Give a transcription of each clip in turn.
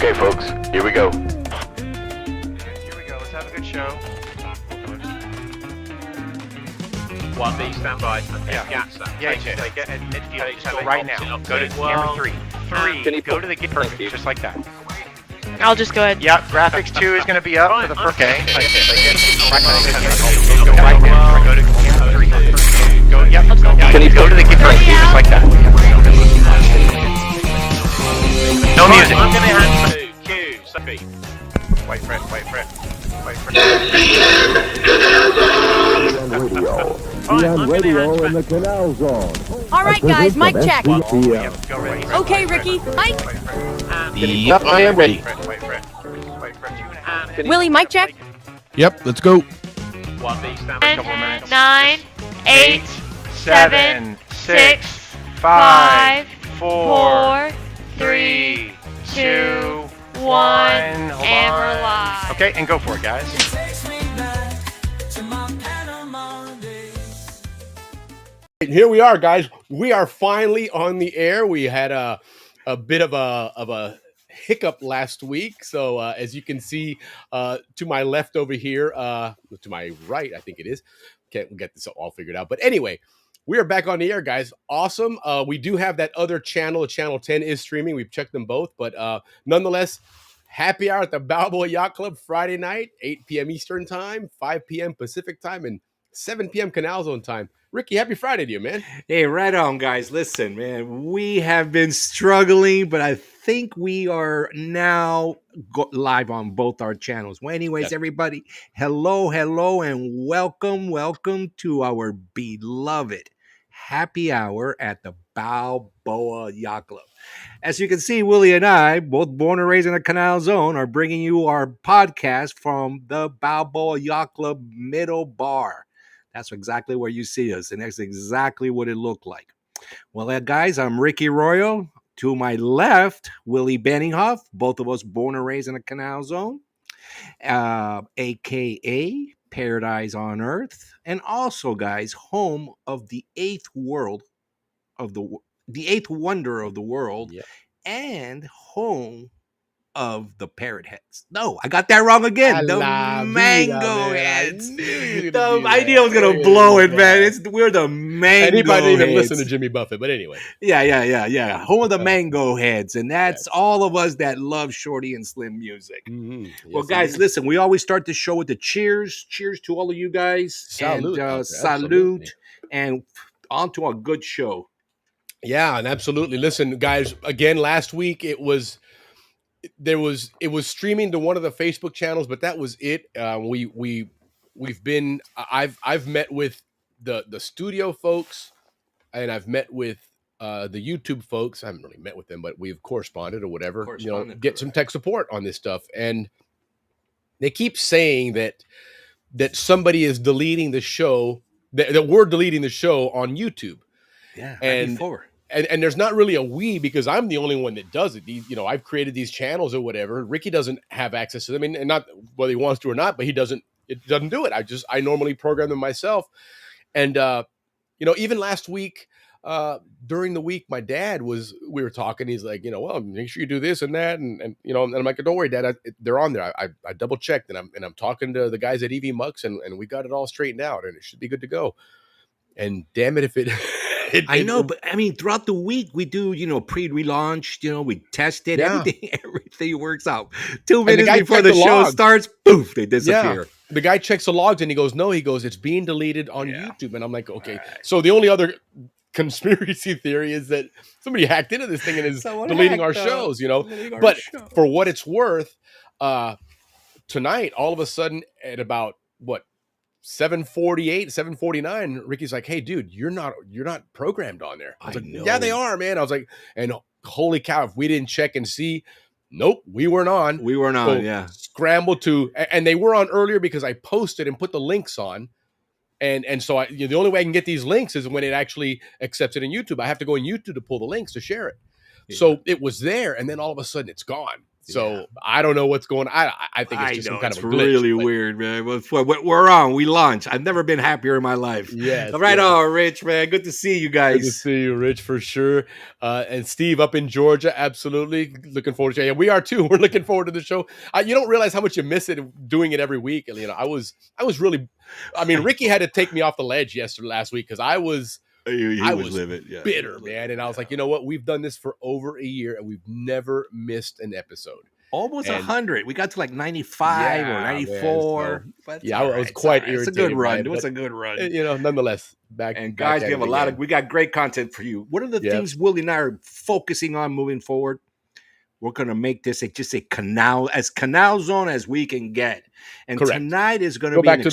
Okay, folks, here we go. Here we go. Let's have a good show. 1B, stand by. Yeah. Yacht, stand. Yeah, Take it. like at midfield. Okay, Just go so right box it now. up. Go to Well, camera 3. 3. Go to the game. Perfect. Just like that. I'll just go ahead. Yep. Graphics 2 is going to be up for the first. Okay. Like it. Go right now. Go to camera 3. Go. Yep. Go to the game. Perfect. Just like that. No music. I'm going to hand to Q. Sophie. Wait for it. Wait for it. Wait for it. On radio in the Canal Zone. All right, guys, mic check. Yep. Go ready. Okay, Ricky, mic. Yep, I am ready. Wait for it. Wait for it. Willie, mic check. Yep, let's go. 1B, stand by. 10, 9, 8, 7, 6, 5, 4, 3, 2, 1, and we're live. Okay, and go for it, guys. Here we are, guys. We are finally on the air. We had a bit of a hiccup last week. So as you can see to my left over here, to my right, I think it is. We'll get this all figured out. But anyway, we are back on the air, guys. Awesome. We do have that other channel. Channel 10 is streaming. We've checked them both. But nonetheless, happy hour at the Balboa Yacht Club Friday night, 8 p.m. Eastern time, 5 p.m. Pacific time, and 7 p.m. Canal Zone time. Ricky, happy Friday to you, man. Hey, right on, guys. Listen, man, we have been struggling, but I think we are now live on both our channels. Well, anyways, everybody, hello, and welcome to our beloved happy hour at the Balboa Yacht Club. As you can see, Willie and I, both born and raised in the Canal Zone, are bringing you our podcast from the Balboa Yacht Club middle bar. That's exactly where you see us, and that's exactly what it looked like. Well, guys, I'm Ricky Royal. To my left, Willie Benninghoff, both of us born and raised in the Canal Zone, a.k.a. Paradise on Earth, and also, guys, home of the eighth wonder of the world, and home of the parrot heads. No, I got that wrong again. The mango heads. I knew I was gonna blow it, man. We're the mango Anybody heads. even listen to Jimmy Buffett, but anyway. Yeah. Home of the mango heads, and that's all of us that love Shorty and Slim music. Mm-hmm. Yes, Well, guys, listen. We always start the show with the cheers. Cheers to all of you guys. Salute. And, Absolutely. salute, and on to a good show. Yeah, and absolutely. Listen, guys, again, last week it was streaming to one of the Facebook channels, but that was it. I've met with the studio folks, and I've met with the YouTube folks. I haven't really met with them, but we've corresponded or whatever. Get some tech support on this stuff, and they keep saying that somebody is deleting the show. That we're deleting the show on YouTube. Yeah, and before. And there's not really a we, because I'm the only one that does it. I've created these channels or whatever. Ricky doesn't have access to them, and not whether he wants to or not, but it doesn't do it. I normally program them myself. And even last week, during the week, my dad we were talking. He's like, well, make sure you do this and that, and I'm like, don't worry, Dad, they're on there. I double checked, and I'm talking to the guys at EV Mux, and we got it all straightened out, and it should be good to go. And damn it, if it. I know, but I mean, throughout the week we do, pre-relaunch, we test it, everything works out. 2 minutes before the show starts, poof, they disappear. Yeah. The guy checks the logs and he goes, it's being deleted on YouTube. And I'm like, okay. Right. So the only other conspiracy theory is that somebody hacked into this thing and is deleting our shows, But for what it's worth, tonight, all of a sudden at about 7:48, 7:49, Ricky's like, hey, dude, you're not programmed on there. I was like, yeah, they are, man. I was like, and holy cow, if we didn't check and see, nope, we weren't on. So scrambled and they were on earlier because I posted and put the links on. And so the only way I can get these links is when it actually accepts it in YouTube. I have to go in YouTube to pull the links to share it. Yeah. So it was there, and then all of a sudden it's gone. So Yeah. I don't know what's going on. I think it's just some kind it's of a glitch. really but weird, man. We're on. We launched. I've never been happier in my life. Yes, All right, yes. on, Rich, man. Good to see you Good to guys. see you, Rich, for sure. And Steve up in Georgia, absolutely looking forward to it. Yeah, we are too. We're looking forward to the show. You don't realize how much you miss it doing it every week. And, I was really. I mean, Ricky had to take me off the ledge last week because I was He was livid. Yeah, bitter, man. And I was like, you know what? We've done this for over a year and we've never missed an episode. Almost And 100. We got to like 95 or Yeah, 94. man, But yeah, I was it's quite all right. It's a irritated good by run. it, It was but, a good run. Nonetheless, back And back guys, at we have it a lot again. of we got great content for you. What are the Yep. things Willie and I are focusing on moving forward? We're gonna make this just a canal zone as we can get. And Correct. tonight is gonna Go be back to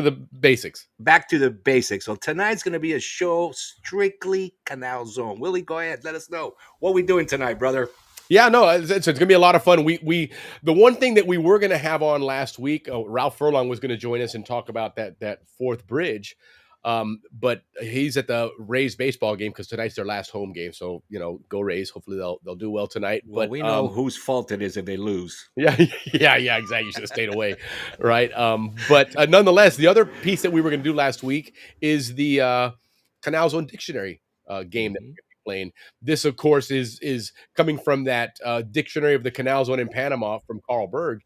the basics. back to the basics. So tonight's gonna be a show strictly canal zone. Willie, go ahead, let us know what we doing tonight, brother. Yeah, no, it's gonna be a lot of fun. We the one thing that we were gonna have on last week, Ralph Furlong was gonna join us and talk about that fourth bridge, but he's at the Rays baseball game because tonight's their last home game. So go Rays. Hopefully they'll do well tonight. Well, but we know whose fault it is if they lose. Yeah, exactly. You should have stayed away, right? But nonetheless, the other piece that we were going to do last week is the Canal Zone Dictionary game that we're going to be playing. This, of course, is coming from that Dictionary of the Canal Zone in Panama from Carl Berg,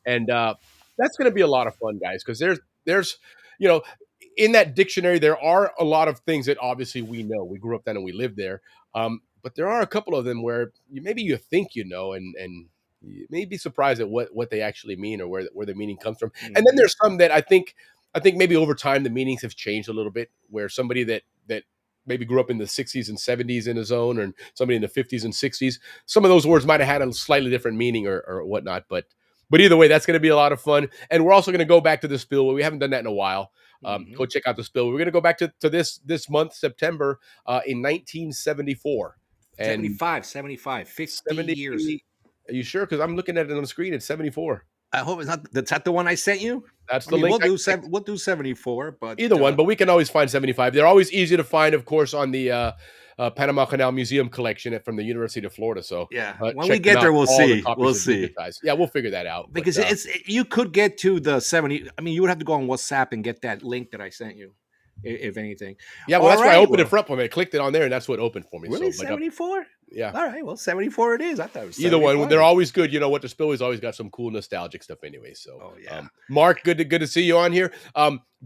and that's going to be a lot of fun, guys, because there's in that dictionary there are a lot of things that obviously we know. We grew up then and we lived there, but there are a couple of them where maybe you think and you may be surprised at what they actually mean or where the meaning comes from. And then there's some that I think maybe over time the meanings have changed a little bit, where somebody that maybe grew up in the 60s and 70s in a zone, or somebody in the 50s and 60s, some of those words might have had a slightly different meaning or whatnot. But either way, that's going to be a lot of fun. And we're also going to go back to the spill. We haven't done that in a while. Go check out the spill. We're going to go back to this month, September, in 1974. And 75, 50 years. Are you sure? Because I'm looking at it on the screen. It's 74. I hope it's not. That's not the one I sent you. That's the link. We'll do 74, but either one. But we can always find 75. They're always easy to find, of course, on the Panama Canal Museum collection from the University of Florida. So yeah, when we get there, we'll see. We'll see. Yeah, we'll figure that out. Because you could get to the 70. I mean, you would have to go on WhatsApp and get that link that I sent you, if anything. Yeah, well, that's why I opened it front for me. I clicked it on there, and that's what opened for me. Really, so, 74? Yeah. All right. Well, 74 it is. I thought it was either one. They're always good. What the Spillway's always got some cool nostalgic stuff anyway. So, Mark, good to see you on here.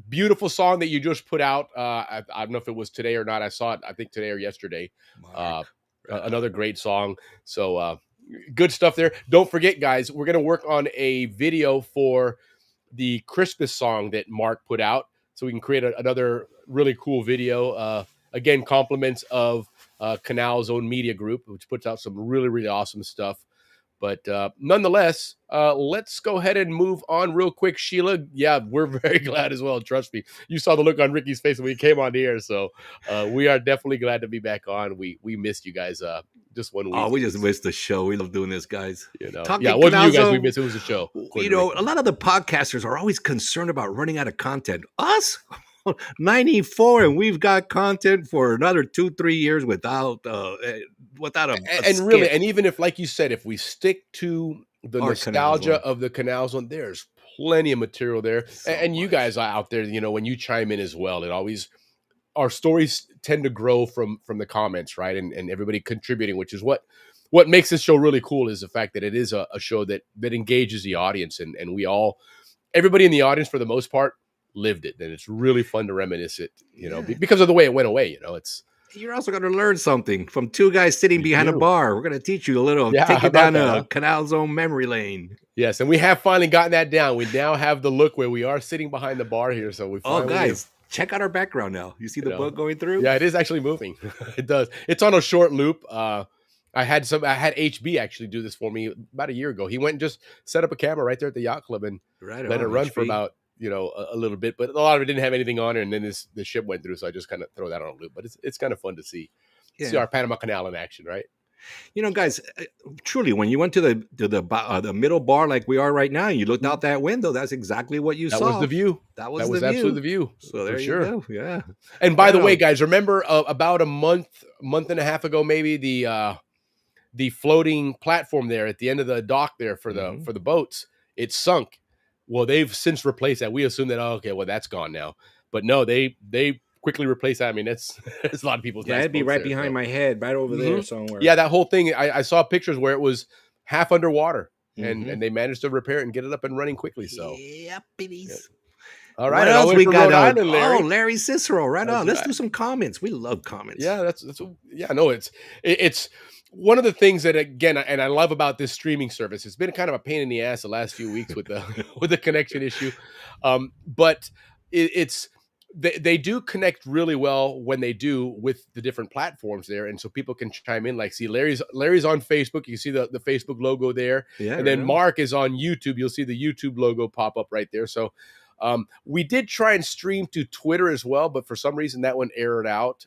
Beautiful song that you just put out. I don't know if it was today or not. I saw it, I think today or yesterday. Another great song. So good stuff there. Don't forget, guys, we're going to work on a video for the Christmas song that Mark put out, so we can create another really cool video. Again, compliments of Canal Zone Media Group, which puts out some really, really awesome stuff. But nonetheless, let's go ahead and move on real quick. Sheila, yeah, we're very glad as well. Trust me. You saw the look on Ricky's face when we came on the air. So we are definitely glad to be back on. We missed you guys just 1 week. Oh, we just missed the show. We love doing this, guys. Yeah, it wasn't you guys we missed. It was a show. A lot of the podcasters are always concerned about running out of content. Us? 94, and we've got content for another 2-3 years without a really, and even if, like you said, if we stick to the nostalgia of the Canal Zone, there's plenty of material there. And you guys out there, when you chime in as well, our stories tend to grow from the comments, right? And everybody contributing, which is what makes this show really cool, is the fact that it is a show that engages the audience, and everybody in the audience for the most part lived it, and it's really fun to reminisce it, because of the way it went away. You're also going to learn something from two guys sitting behind a bar. We're going to teach you a little, take you down a Canal Zone memory lane. Yes, and we have finally gotten that down. We now have the look where we are sitting behind the bar here. So we finally guys, check out our background now. You see the boat going through? Yeah, it is actually moving. It does. It's on a short loop. I had HB actually do this for me about a year ago. He went and just set up a camera right there at the yacht club and let it run for about a little bit, but a lot of it didn't have anything on it, and then the ship went through, so I just kind of throw that on a loop. But it's kind of fun to see our Panama Canal in action, right? Guys, truly, when you went to the middle bar like we are right now, and you looked out that window, that's exactly what you saw. That was the view. That was absolutely the view. So there you go. Yeah. And by the way, guys, remember about a month and a half ago, maybe the the floating platform there at the end of the dock there for the boats, it sunk. Well, they've since replaced that. We assume that, oh, okay, well, that's gone now. But no, they quickly replaced that. I mean, that's a lot of people's. Yeah, nice it'd be boats right there, behind so. my head, right over there somewhere. Yeah, that whole thing. I saw pictures where it was half underwater, Mm-hmm. and they managed to repair it and get it up and running quickly. So, yep, it is. yeah. All right, What and all else the way we from got? Rhode Island, Larry. Oh, Larry Cicero, right That's on. Let's right. do some comments. We love comments. Yeah, that's yeah. No, it's one of the things that, again, and I love about this streaming service. It's been kind of a pain in the ass the last few weeks with the with the connection issue, but it's they do connect really well when they do with the different platforms there, and so people can chime in. Like, see, Larry's on Facebook. You see the Facebook logo there, Yeah, and then Mark is on YouTube. You'll see the YouTube logo pop up right there. So. We did try and stream to Twitter as well, but for some reason that one errored out.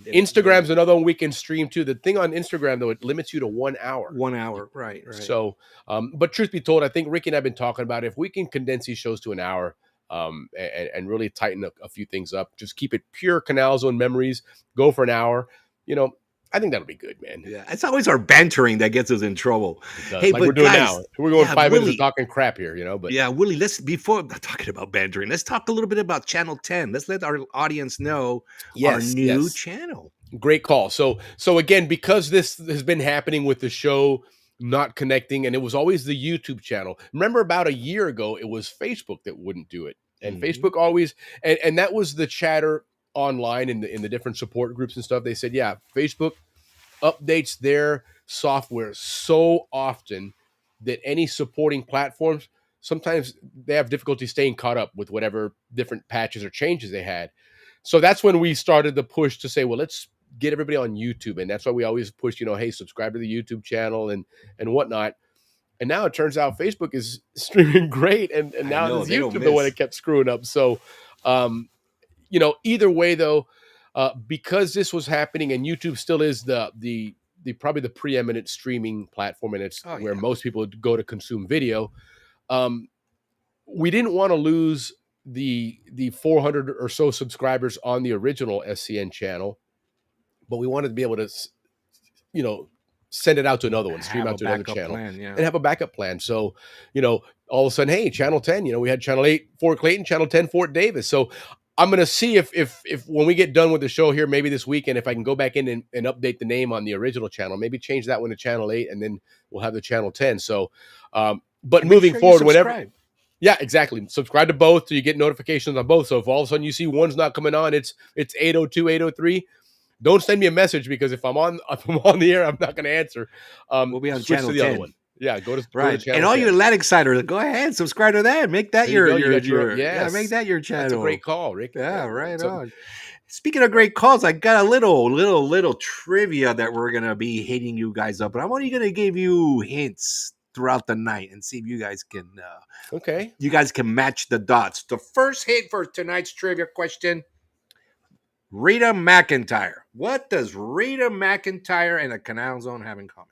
Instagram's another one we can stream to. The thing on Instagram, though, it limits you to 1 hour. 1 hour, right. So, but truth be told, I think Ricky and I have been talking about it. If we can condense these shows to an hour and really tighten a few things up, just keep it pure Canal Zone memories, go for an hour, I think that'll be good, man. Yeah, it's always our bantering that gets us in trouble. Hey, like, but we're doing guys, now. We're going 5 minutes of talking crap here, But yeah, Willie, before talking about bantering, let's talk a little bit about Channel 10. Let's let our audience know our new channel. Great call. So again, because this has been happening with the show not connecting, and it was always the YouTube channel. Remember, about a year ago, it was Facebook that wouldn't do it, and Facebook always, and that was the chatter online in the different support groups and stuff. They said, yeah, Facebook updates their software so often that any supporting platforms, sometimes they have difficulty staying caught up with whatever different patches or changes they had. So that's when we started the push to say, well, let's get everybody on YouTube. And that's why we always push, hey, subscribe to the YouTube channel and whatnot. And now it turns out Facebook is streaming great. And now it's YouTube the one that kept screwing up. So, either way, though, because this was happening and YouTube still is the probably the preeminent streaming platform, and it's where most people go to consume video. We didn't want to lose the 400 or so subscribers on the original SCN channel, but we wanted to be able to, send it out to another one, stream out to another channel, and have a backup plan. So, all of a sudden, hey, Channel 10, we had Channel 8 Fort Clayton, Channel 10 Fort Davis. So I'm going to see if when we get done with the show here, maybe this weekend, if I can go back in and update the name on the original channel, maybe change that one to Channel 8, and then we'll have the Channel 10. So, but moving forward, whenever. Yeah, exactly. Subscribe to both so you get notifications on both. So if all of a sudden you see one's not coming on, it's 802, 803. Don't send me a message, because if I'm on the air, I'm not going to answer. We'll be on switch Channel to the 10. other one. Yeah, go to Channel and all 10. You Atlantic Siders, go ahead, subscribe to that. Make that your make that your channel. That's a great call, Rick. Yeah, right on. Speaking of great calls, I got a little trivia that we're gonna be hitting you guys up, but I'm only gonna give you hints throughout the night and see if you guys can. You guys can match the dots. The first hint for tonight's trivia question: Rita McEntire. What does Rita McEntire and the Canal Zone have in common?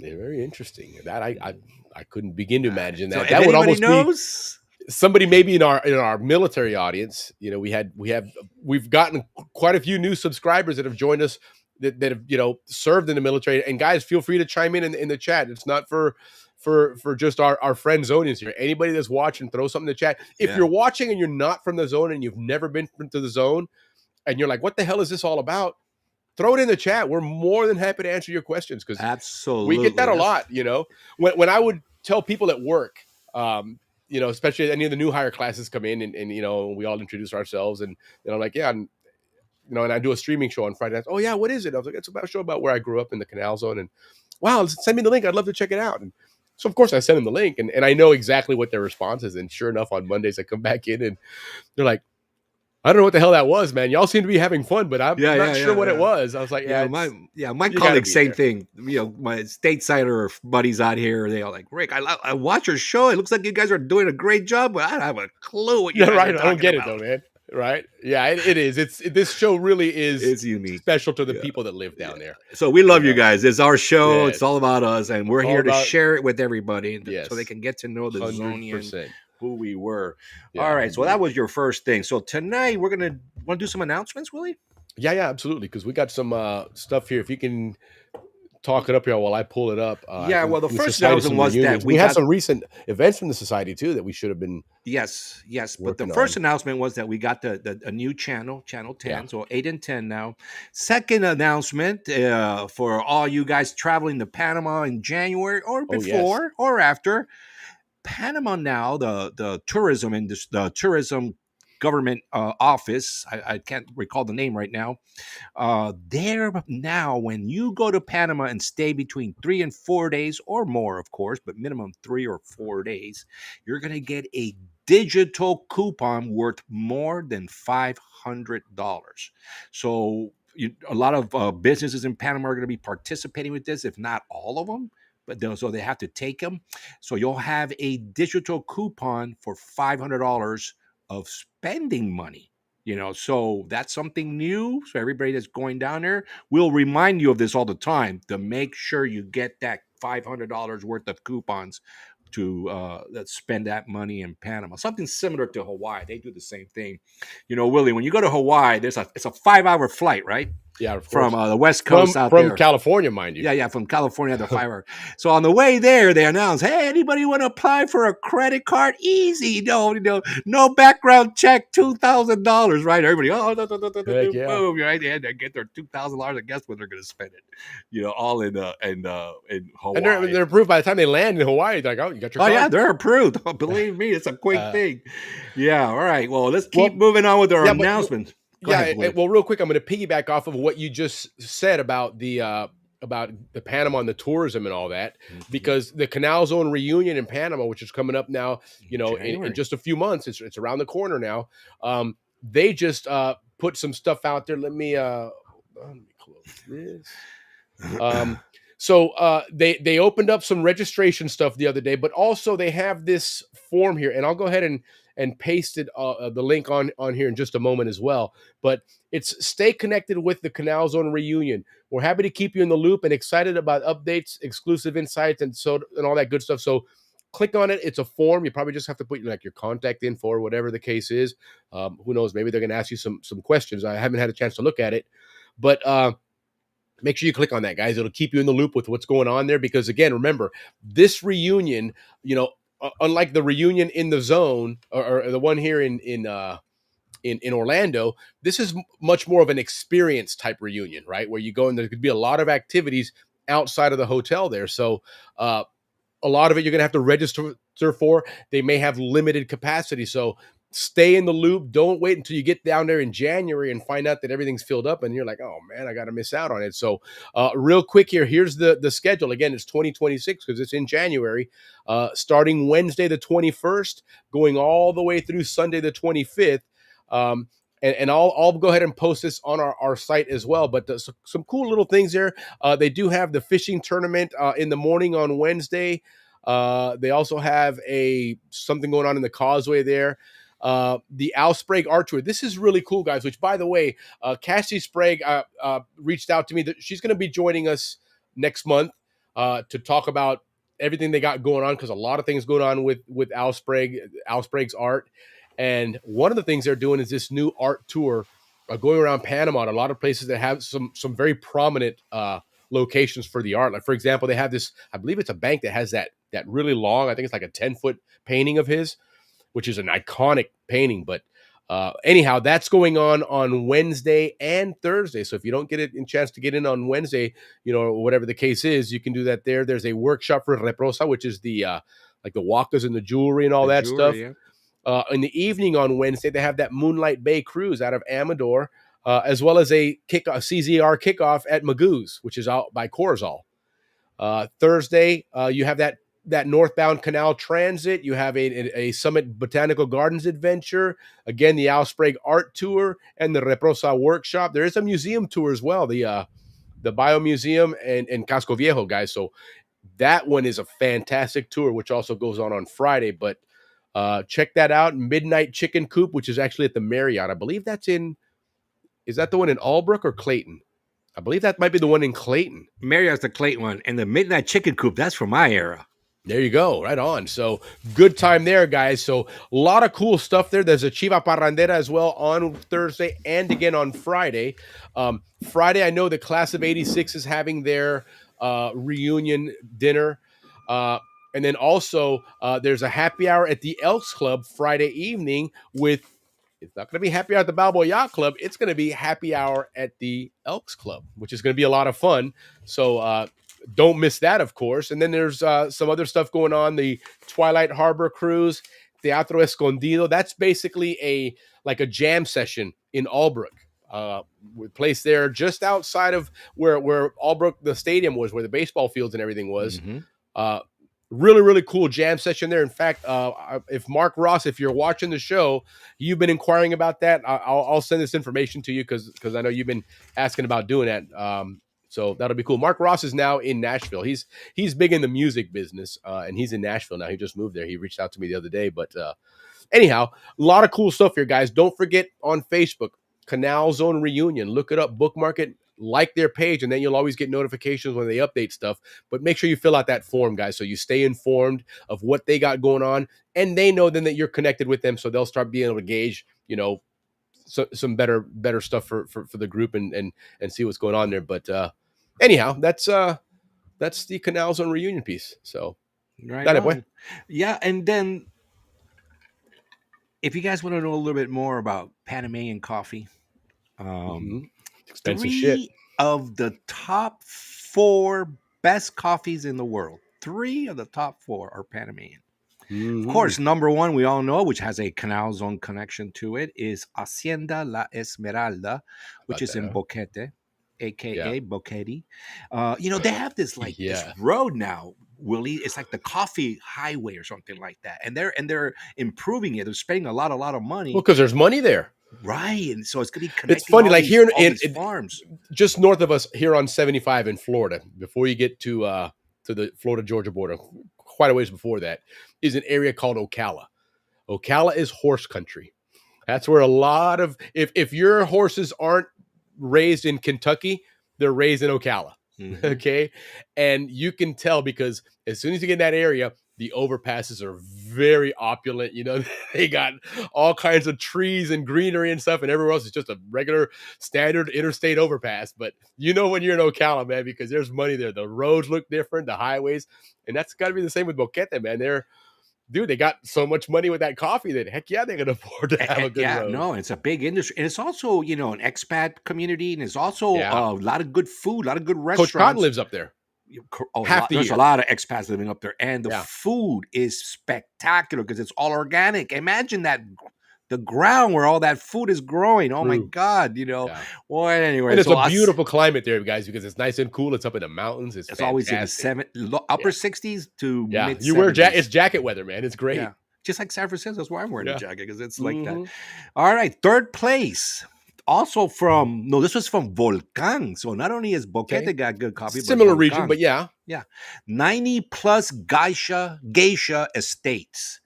They're very interesting. That I couldn't begin to imagine that. So that would almost knows? Be somebody maybe in our military audience. We've gotten quite a few new subscribers that have joined us that have served in the military. And guys, feel free to chime in the chat. It's not for just our friend Zonians here. Anybody that's watching, throw something in the chat. If you're watching and you're not from the zone and you've never been to the zone, and you're like, what the hell is this all about? Throw it in the chat. We're more than happy to answer your questions, because absolutely we get that a lot. When I would tell people at work, especially any of the new hire classes come in, and we all introduce ourselves, and I'm like, yeah, and I do a streaming show on Friday nights. Oh yeah, what is it? I was like, it's about a show about where I grew up in the Canal Zone, and wow, send me the link. I'd love to check it out. And so of course I send them the link, and I know exactly what their response is. And sure enough, on Mondays I come back in and they're like, I don't know what the hell that was, man. Y'all seem to be having fun, but I'm not sure what it was. I was like, my colleagues, same thing. My statesider buddies out here, they all like, Rick, I watch your show. It looks like you guys are doing a great job, but I don't have a clue what you guys are talking about. I don't get it though, man. Right? Yeah, it is. This show really is. It's unique, special to the people that live down there. So we love you guys. It's our show. Yes. It's all about us, and we're here to share it with everybody, so they can get to know the 100%. Zonian. Who we were. All right, so that was your first thing. So tonight we're want to do some announcements, Willie? Yeah, absolutely, because we got some stuff here. If you can talk it up here while I pull it up. Yeah, well, the first society, announcement some was that reunions. we We had got- some recent events from the society too that we should have been. Yes, but the working first on. announcement was that we got a new channel 10, Yeah. so 8 and 10 now. Second announcement for all you guys traveling to Panama in January or Oh, yes. before or after. Panama now, the tourism the tourism government office, I can't recall the name right now. There now, when you go to Panama and stay between 3 and 4 days or more, of course, but minimum 3 or 4 days, you're going to get a digital coupon worth more than $500. So a lot of businesses in Panama are going to be participating with this, if not all of them. But so they have to take them. So you'll have a digital coupon for $500 of spending money. So that's something new. So everybody that's going down there, we'll remind you of this all the time to make sure you get that $500 worth of coupons to spend that money in Panama. Something similar to Hawaii. They do the same thing. Willie, when you go to Hawaii, it's a 5-hour flight, right? Yeah, of From course. the West Coast out from there. California, mind you. Yeah, from California, the 5-hour. So on the way there, they announced, "Hey, anybody want to apply for a credit card? Easy, no background check, $2,000, right?" Everybody, Heck yeah. boom, right? They had to get their $2,000 and guess what they're going to spend it, all in Hawaii. And they're approved by the time they land in Hawaii. They're like, oh, you got your card? Yeah, they're approved. Believe me, it's a quick thing. Yeah, all right. Well, let's keep moving on with our announcements. Go ahead, well, real quick, I'm going to piggyback off of what you just said about the Panama and the tourism and all that, because the Canal Zone reunion in Panama, which is coming up now, in just a few months, it's around the corner now. They just put some stuff out there. Let me close this. So they opened up some registration stuff the other day, but also they have this form here, and I'll go ahead and paste it the link on here in just a moment as well. But it's stay connected with the Canal Zone reunion. We're happy to keep you in the loop and excited about updates, exclusive insights, and all that good stuff. So click on it. It's a form. You probably just have to put your contact info or whatever the case is. Who knows? Maybe they're going to ask you some questions. I haven't had a chance to look at it, but make sure you click on that, guys. It'll keep you in the loop with what's going on there. Because again, remember, this reunion, unlike the reunion in the zone or the one here in Orlando, this is much more of an experience type reunion, right? Where you go and there could be a lot of activities outside of the hotel there. So a lot of it you're going to have to register for. They may have limited capacity. So stay in the loop. Don't wait until you get down there in January and find out that everything's filled up and you're like, oh man, I got to miss out on it. So real quick here, here's the schedule. Again, it's 2026 because it's in January, starting Wednesday, the 21st, going all the way through Sunday, the 25th. And I'll go ahead and post this on our site as well. But some cool little things there. They do have the fishing tournament in the morning on Wednesday. They also have something going on in the causeway there. The Al Sprague Art Tour. This is really cool, guys, which, by the way, Cassie Sprague reached out to me that she's going to be joining us next month to talk about everything they got going on, because a lot of things going on with Al Sprague's art. And one of the things they're doing is this new art tour going around Panama and a lot of places that have some very prominent locations for the art. Like, for example, they have this, I believe it's a bank that has that really long, I think it's like a 10-foot painting of his, which is an iconic painting. But anyhow, that's going on Wednesday and Thursday. So if you don't get a chance to get in on Wednesday, or whatever the case is, you can do that there. There's a workshop for Reprosa, which is the like the wakas and the jewelry and all that stuff. Yeah. In the evening on Wednesday, they have that Moonlight Bay cruise out of Amador, as well as a CZR kickoff at Magoo's, which is out by Corzal. Thursday, you have that northbound canal transit. You have a Summit Botanical Gardens adventure. Again, the Al Sprague art tour and the Reprosa workshop. There is a museum tour as well, the Bio Museum and Casco Viejo, guys. So that one is a fantastic tour, which also goes on Friday. But check that out. Midnight Chicken Coop, which is actually at the Marriott. I believe is that the one in Albrook or Clayton? I believe that might be the one in Clayton. Marriott's the Clayton one. And the Midnight Chicken Coop, that's from my era. There you go. Right on. So good time there, guys. So a lot of cool stuff there. There's a Chiva Parrandera as well on Thursday and again on Friday. Friday, I know the class of 86 is having their reunion dinner. And then also there's a happy hour at the Elks Club Friday evening with. It's not going to be happy hour at the Balboa Yacht Club. It's going to be happy hour at the Elks Club, which is going to be a lot of fun. So don't miss that, of course. And then there's some other stuff going on. The Twilight Harbor Cruise, Teatro Escondido. That's basically a jam session in Albrook. We placed there just outside of where Albrook, the stadium was, where the baseball fields and everything was. Really, really cool jam session there. In fact, if Mark Ross, if you're watching the show, you've been inquiring about that, I'll send this information to you because I know you've been asking about doing that. So that'll be cool. Mark Ross is now in Nashville. He's big in the music business, and he's in Nashville now. He just moved there. He reached out to me the other day. But anyhow, a lot of cool stuff here, guys. Don't forget on Facebook, Canal Zone Reunion. Look it up, bookmark it. Like their page, and then you'll always get notifications when they update stuff. But make sure you fill out that form, guys, so you stay informed of what they got going on, and they know then that you're connected with them, so they'll start being able to gauge, some better stuff for the group and see what's going on there. But anyhow, that's the Canal Zone Reunion piece. So Right on. Yeah, and then if you guys want to know a little bit more about Panamanian coffee, expensive 3 shit. of the top 4 best coffees in the world. 3 of the top 4 are Panamanian. Of course, number 1, we all know, which has a Canal Zone connection to it, is Hacienda La Esmeralda, which is in Boquete, aka Boquete. They have this this road now, Willie. It's like the coffee highway or something like that, and they're improving it. They're spending a lot of money. Well, because there's money there. Right, and so it's gonna be connecting. It's funny, like here in farms, just north of us, here on 75 in Florida, before you get to the Florida-Georgia border, quite a ways before that, is an area called Ocala. Ocala is horse country. That's where a lot of if your horses aren't raised in Kentucky, they're raised in Ocala. Okay, and you can tell because as soon as you get in that area, the overpasses are very opulent. They got all kinds of trees and greenery and stuff, and everywhere else is just a regular standard interstate overpass. But when you're in Ocala, man, because there's money there. The roads look different, the highways, and that's got to be the same with Boquete, man. They got so much money with that coffee that heck yeah, they can afford to have a good road. No, it's a big industry, and it's also an expat community, and it's also a lot of good food, a lot of good restaurants. Coach Cotton lives up there. There's a lot of expats living up there, and the food is spectacular because it's all organic. Imagine that, the ground where all that food is growing. Oh my God, Well, anyway, and it's a beautiful climate there, guys, because it's nice and cool. It's up in the mountains. It's always in the upper 60s to mid 70s. You wear it's jacket weather, man. It's great. Yeah. Just like San Francisco. That's why I'm wearing a jacket, because it's like that. All right, 3rd place. Also this was from Volcan. So not only is Boquete got good coffee, similar but region, but yeah. 90 plus geisha estates.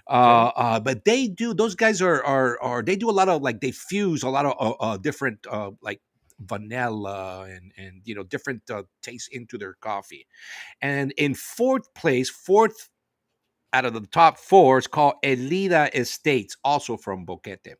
But those guys they do a lot of they fuse a lot of different vanilla and different tastes into their coffee. And in 4th place, 4th out of the top 4 is called Elida Estates, also from Boquete.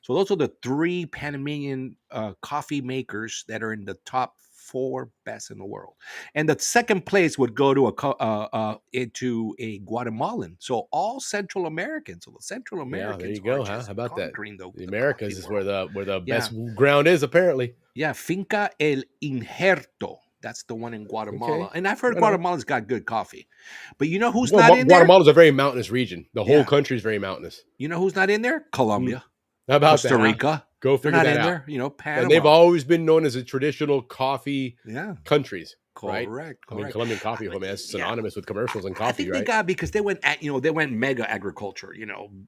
So those are the 3 Panamanian coffee makers that are in the top 4 best in the world. And the 2nd place would go to into a Guatemalan. So all Central Americans. So the Central Americans. There you go. Huh? How about that? The Americas is where the best ground is, apparently. Yeah, Finca El Injerto. That's the one in Guatemala. Okay. And I've heard Guatemala's got good coffee. But you know who's not in there? Guatemala's a very mountainous region. The whole country is very mountainous. You know who's not in there? Colombia. How about Costa Rica? Go figure that out. There. Panama. And they've always been known as a traditional coffee countries. Correct. Right? I mean, Colombian coffee, that's synonymous with commercials and coffee, I think they got because they went mega agriculture,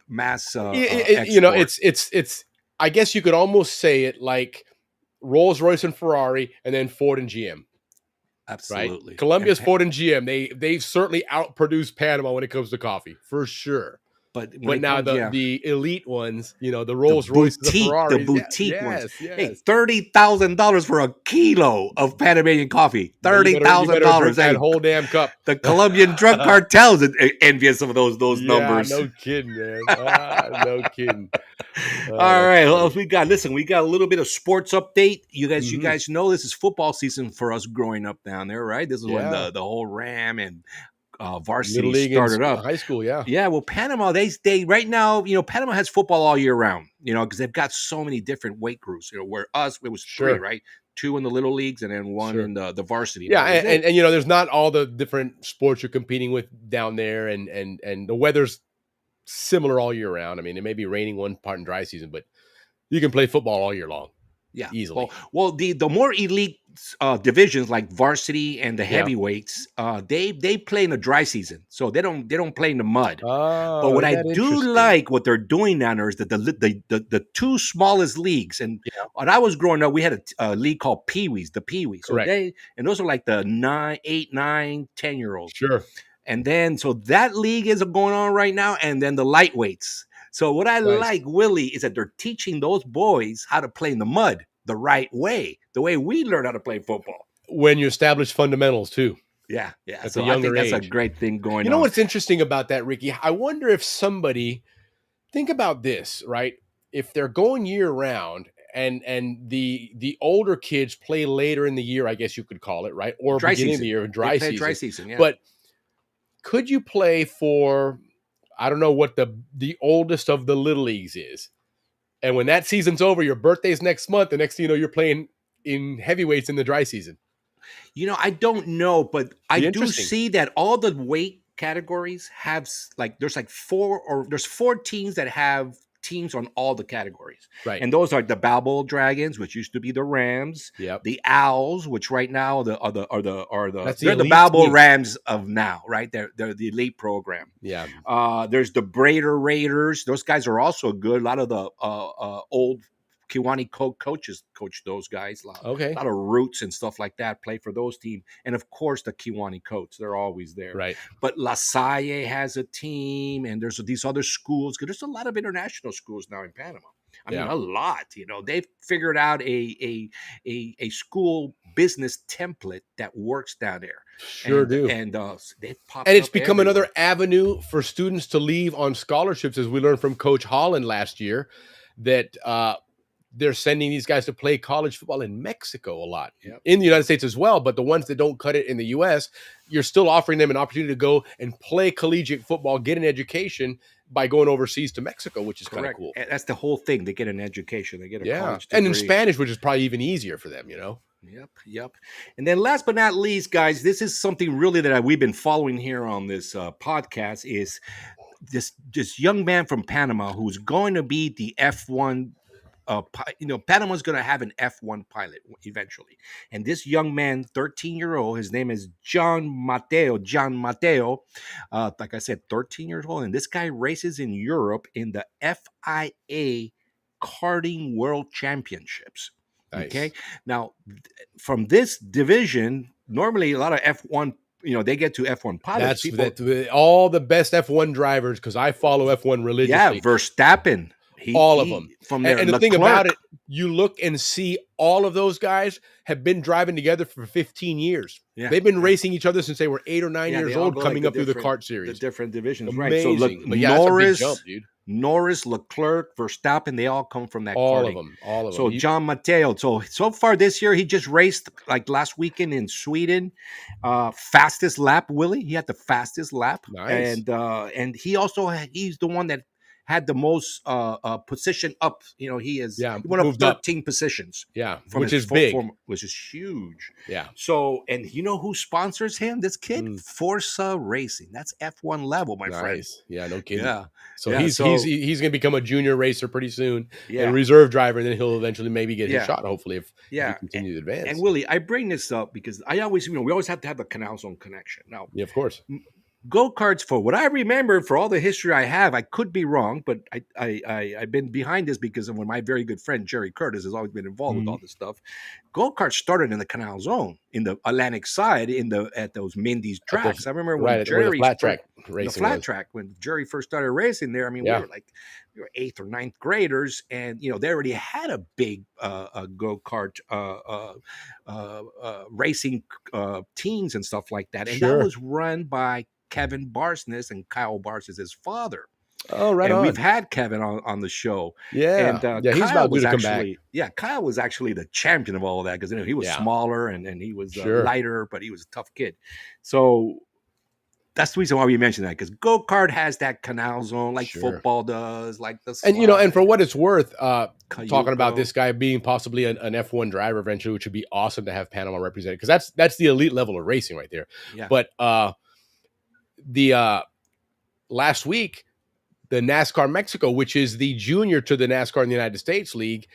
mass. It's. I guess you could almost say it like Rolls Royce and Ferrari, and then Ford and GM. Absolutely. Right? Colombia's Ford and GM. They've certainly outproduced Panama when it comes to coffee, for sure. But when But it now comes, yeah, the elite ones, you know, the the Rolls Royces, the boutique, the Ferraris, yeah, boutique ones. yes, Hey, yes. $30,000 for a kilo of Panamanian coffee. Yeah, you better drink $30,000. that Hey, whole damn cup. the Colombian drug cartels are envious of those Yeah, numbers. no kidding, man. No kidding. All That's right, well, funny. if we got listen, we got a little bit of sports update. You Mhm. guys know this is football season for us growing up down there, right? This is when Yeah, the whole Ram and little varsity league and started up. high school, yeah, Yeah, well, Panama, they right now, Panama has football all year round, because they've got so many different weight groups. Where us, it was three, sure, right? Two in the little leagues and then one sure. in the varsity. And Yeah, that was it. and there's not all the different sports you're competing with down there, and the weather's similar all year round. I mean, it may be raining one part in dry season, but you can play football all year long Yeah. easily. Well, the more elite divisions like varsity and the Yeah. heavyweights, they play in the dry season, so they don't play in the mud. But Oh, what is I that do interesting? like what they're doing down there is that the two smallest leagues, and Yeah. when I was growing up, we had a league called Pee Wees, the Pee Wees. So Correct. those are like the 9, 8, 9, 10-year olds. Sure. And then so that league is going on right now, and then the lightweights. So what I Nice. like, Willie, is that they're teaching those boys how to play in the mud the right way, the way we learn how to play football. When you establish fundamentals too. Yeah. At So a I younger think that's a age. great thing going You know on. what's interesting about that, Ricky? I wonder if somebody think about this, right? If they're going year round and the older kids play later in the year, I guess you could call it, right? Or Dry beginning of season. the year, They dry play season. dry season, yeah. But could you play for, I don't know what the oldest of the little leagues is. And when that season's over, your birthday's next month, the next thing you know, you're playing in heavyweights in the dry season. I don't know, but I do interesting. see that all the weight categories have there's four teams that have teams on all the categories. Right. And those are the Balboa Dragons, which used to be the Rams, Yep. the Owls, which right now are the That's the they're the elite Balboa team. Rams of now, right? They're the elite program. Yeah. There's the Braider Raiders. Those guys are also good. A lot of the old Kiwani coaches coach those guys. Okay. A lot of roots and stuff like that play for those teams. And of course, the Kiwani coach, they're always there. Right. But La Salle has a team, and there's these other schools. There's a lot of international schools now in Panama. I mean, a lot. They've figured out a school business template that works down there. Sure do. And they've popped and it's up become everywhere. another avenue for students to leave on scholarships, as we learned from Coach Holland last year, that they're sending these guys to play college football in Mexico a lot, in the United States as well. But the ones that don't cut it in the U.S., you're still offering them an opportunity to go and play collegiate football, get an education by going overseas to Mexico, which is kind of cool. And that's the whole thing. They get an education. They get a college degree. And in Spanish, which is probably even easier for them, Yep. And then last but not least, guys, this is something really that we've been following here on this podcast is this young man from Panama who's going to be the F1. Panama's going to have an F1 pilot eventually. And this young man, 13-year-old, his name is John Mateo. Like I said, 13 years old. And this guy races in Europe in the FIA Karting World Championships. Nice. Okay. Now, from this division, normally a lot of F1, they get to F1 pilots. All the best F1 drivers, because I follow F1 religiously. Yeah, Verstappen. All of them. From there. And the thing about it, you look and see all of those guys have been driving together for 15 years. Yeah. They've been racing each other since they were 8 or 9 years old, coming up through the kart series. The different divisions, Amazing. right? So But yeah, Norris, that's a big jump, dude. Leclerc, Verstappen, they all come from that all karting. of them. All of them. So John Mateo. So far this year, he just raced like last weekend in Sweden. Fastest lap, Willie. He had the fastest lap. Nice. And he's the one that had the most position up. He went up 13 positions. Yeah, which is big. Which is huge. Yeah. So, and you know who sponsors him? This kid, Forza Racing. That's F1 level, my friend. Yeah, no kidding. Yeah. So he's going to become a junior racer pretty soon, yeah. a reserve driver, and then he'll eventually maybe get his shot, hopefully, if he continues to advance. And Willie, I bring this up because we always have to have a Canal Zone connection. Now, yeah, of course. Go-karts, for what I remember, for all the history I have, I could be wrong, but I've been behind this because of when my very good friend Jerry Curtis has always been involved with all this stuff. Go-karts started in the Canal Zone, in the Atlantic side, at those Mindy's tracks. I remember when Jerry flat track. the racing flat was. track when Jerry first started racing there. I mean, Yeah. we were 8th or 9th graders, and they already had a big go kart racing teams and stuff like that, and that Sure. was run by Kevin Barsness and Kyle Barsness, his father. Oh, right And we've on. had Kevin on the show. Yeah. And Yeah, he's Kyle about due was to come back. Kyle was actually the champion of all of that because he was Yeah. smaller and he was Sure. lighter, but he was a tough kid. So that's the reason why we mentioned that, because go kart has that canal zone like Sure. football does, like the And and for slide, what it's worth, talking about Cayuco. this guy being possibly an F1 driver eventually, which would be awesome to have Panama represented, because that's the elite level of racing right there. Yeah. But the last week, the NASCAR Mexico, which is the junior to the NASCAR in the United States League,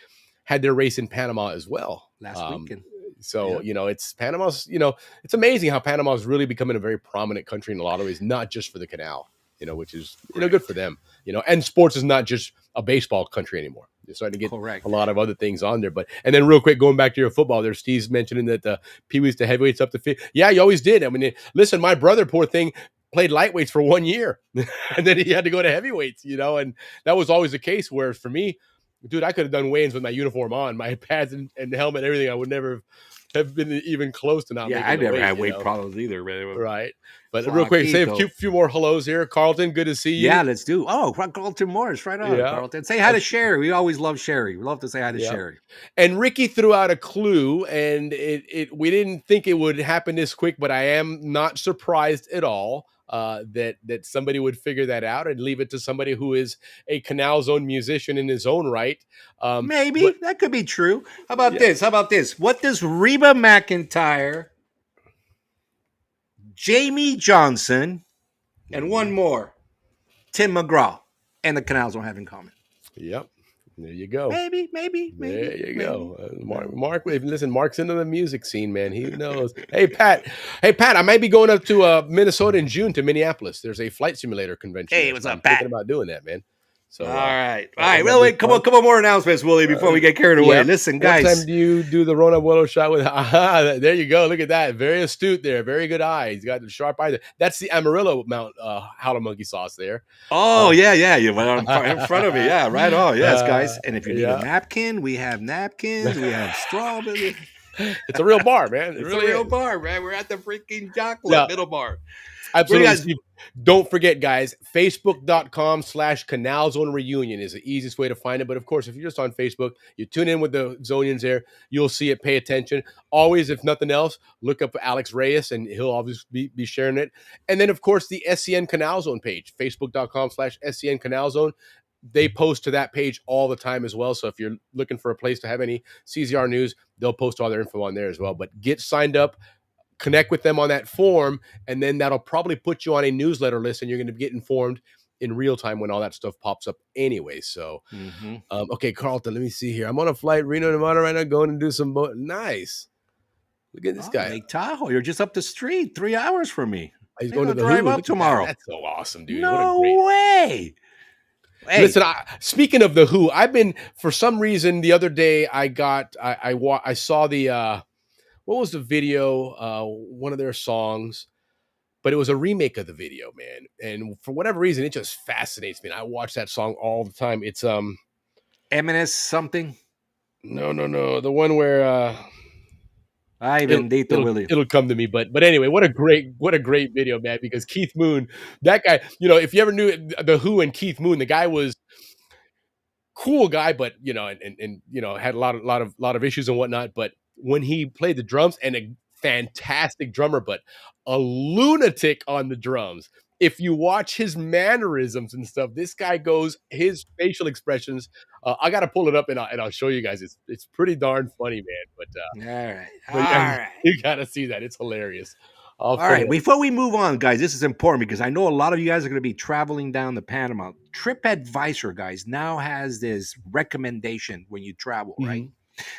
had their race in Panama as well last weekend. So it's Panama's. It's amazing how Panama's really becoming a very prominent country in a lot of ways, not just for the canal. Which is good for them. And sports is not just a baseball country anymore. You're starting to get Correct. a lot of other things on there. And then real quick, going back to your football, there, Steve's mentioning that the peewees to heavyweights up to 50. Yeah, you always did. I mean, listen, my brother, poor thing, played lightweights for 1 year, and then he had to go to heavyweights. And that was always the case. Whereas for me, dude, I could have done weigh-ins with my uniform on, my pads and helmet, and everything. I would never have been even close to not making I the never weight, had weight problems either, man. Right. But real quick, say a Flaquito. few more hellos here. Carlton, good to see you. Yeah, let's do. Oh, Carlton Morris, right on, Yeah. Carlton. Say hi to Sherry. We always love Sherry. We love to say hi to Yeah. Sherry. And Ricky threw out a clue, and we didn't think it would happen this quick, but I am not surprised at all that somebody would figure that out and leave it to somebody who is a Canal Zone musician in his own right. Maybe that could be true. How about this? What does Reba McEntire, Jamie Johnson, and one more, Tim McGraw, and the Canal Zone have in common? Yep. There you go. Maybe. There you go. Mark, listen, Mark's into the music scene, man. He knows. Hey, Pat, I might be going up to Minnesota in June to Minneapolis. There's a flight simulator convention. Hey, there, what's so up, I'm Pat? thinking about doing that, man. So, All right. that'd Well, be wait, come fun. on, more announcements, Willie, before we get carried away. Yep. Listen, What guys. time do you do the Rona Abuelo shot with? There you go. Look at that. Very astute there. Very good eye. He's got the sharp eye there. That's the Amarillo Mount Howler Monkey sauce there. Oh, yeah. You went in front of me. Yeah, right on. Yes, guys. And if you need yeah. a napkin, we have napkins. We have strawberry. It's a real bar, man. It's really a real is. bar, man. We're at the freaking Jock Club, Yeah. middle bar. Absolutely. guys- Steve. Don't forget, guys, Facebook.com/Canal Zone Reunion is the easiest way to find it. But of course, if you're just on Facebook, you tune in with the Zonians there, you'll see it. Pay attention. Always, if nothing else, look up Alex Reyes and he'll obviously be sharing it. And then, of course, the SCN Canal Zone page, Facebook.com/SCN Canal Zone. They post to that page all the time as well. So if you're looking for a place to have any CZR news, they'll post all their info on there as well. But get signed up. Connect with them on that form, and then that'll probably put you on a newsletter list, and you're going to get informed in real time when all that stuff pops up anyway. So, okay, Carlton, let me see here. I'm on a flight, Reno, Nevada right now, going to do some boat. Nice. Look at this guy. Lake Tahoe. You're just up the street, 3 hours from me. He's Maybe going to I'll the drive Hulu. up Look at tomorrow. that. That's so awesome, dude. No What a great... way. Hey, Listen, speaking of the Who, I've been, for some reason, the other day I saw the what was the video? One of their songs, but it was a remake of the video, man. And for whatever reason, it just fascinates me. And I watch that song all the time. It's M&S something. No, the one where Ay, bendito Willie. it'll come to me. But anyway, what a great video, man. Because Keith Moon, that guy, if you ever knew the Who and Keith Moon, the guy was cool guy, but and had a lot of issues and whatnot. But when he played the drums, and a fantastic drummer, but a lunatic on the drums. If you watch his mannerisms and stuff, this guy his facial expressions. I got to pull it up and I'll show you guys. It's pretty darn funny, man. But All right. you got to see that. It's hilarious. All right. Before we move on, guys, this is important because I know a lot of you guys are going to be traveling down to Panama. TripAdvisor, guys, now has this recommendation when you travel, right?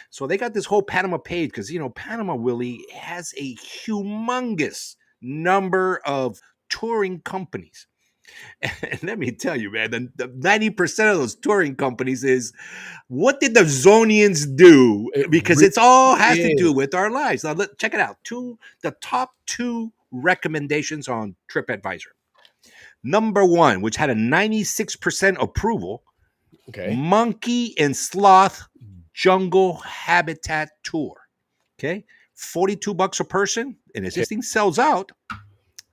So they got this whole Panama page because, Panama, Willie, has a humongous number of touring companies. And let me tell you, man, the 90% of those touring companies is, what did the Zonians do? Because it's all has to do with our lives. Now, check it out. The top 2 recommendations on TripAdvisor. Number 1, which had a 96% approval, Okay. Monkey and Sloth Jungle Habitat Tour. Okay, $42 a person, and as this thing sells out,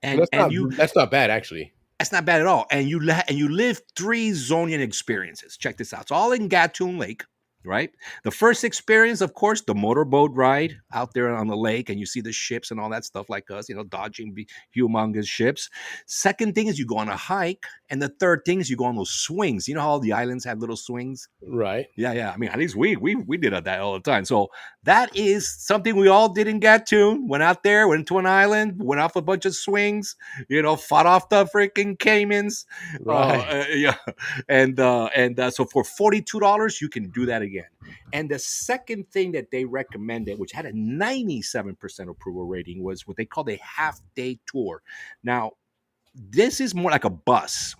and That's not bad actually. that's not bad at all. And you live 3 Zonian experiences. Check this out. It's all in Gatun Lake, right? The first experience, of course, the motorboat ride out there on the lake, and you see the ships and all that stuff like us, dodging humongous ships. Second thing is you go on a hike, and the third thing is you go on those swings. You know how all the islands have little swings? Right. Yeah. I mean, at least we did that all the time. So that is something we all did in Gatun. Went out there, went to an island, went off a bunch of swings, fought off the freaking caimans. Right. Yeah. And so for $42, you can do that again. And the second thing that they recommended, which had a 97% approval rating, was what they called a half-day tour. Now, this is more like a bus.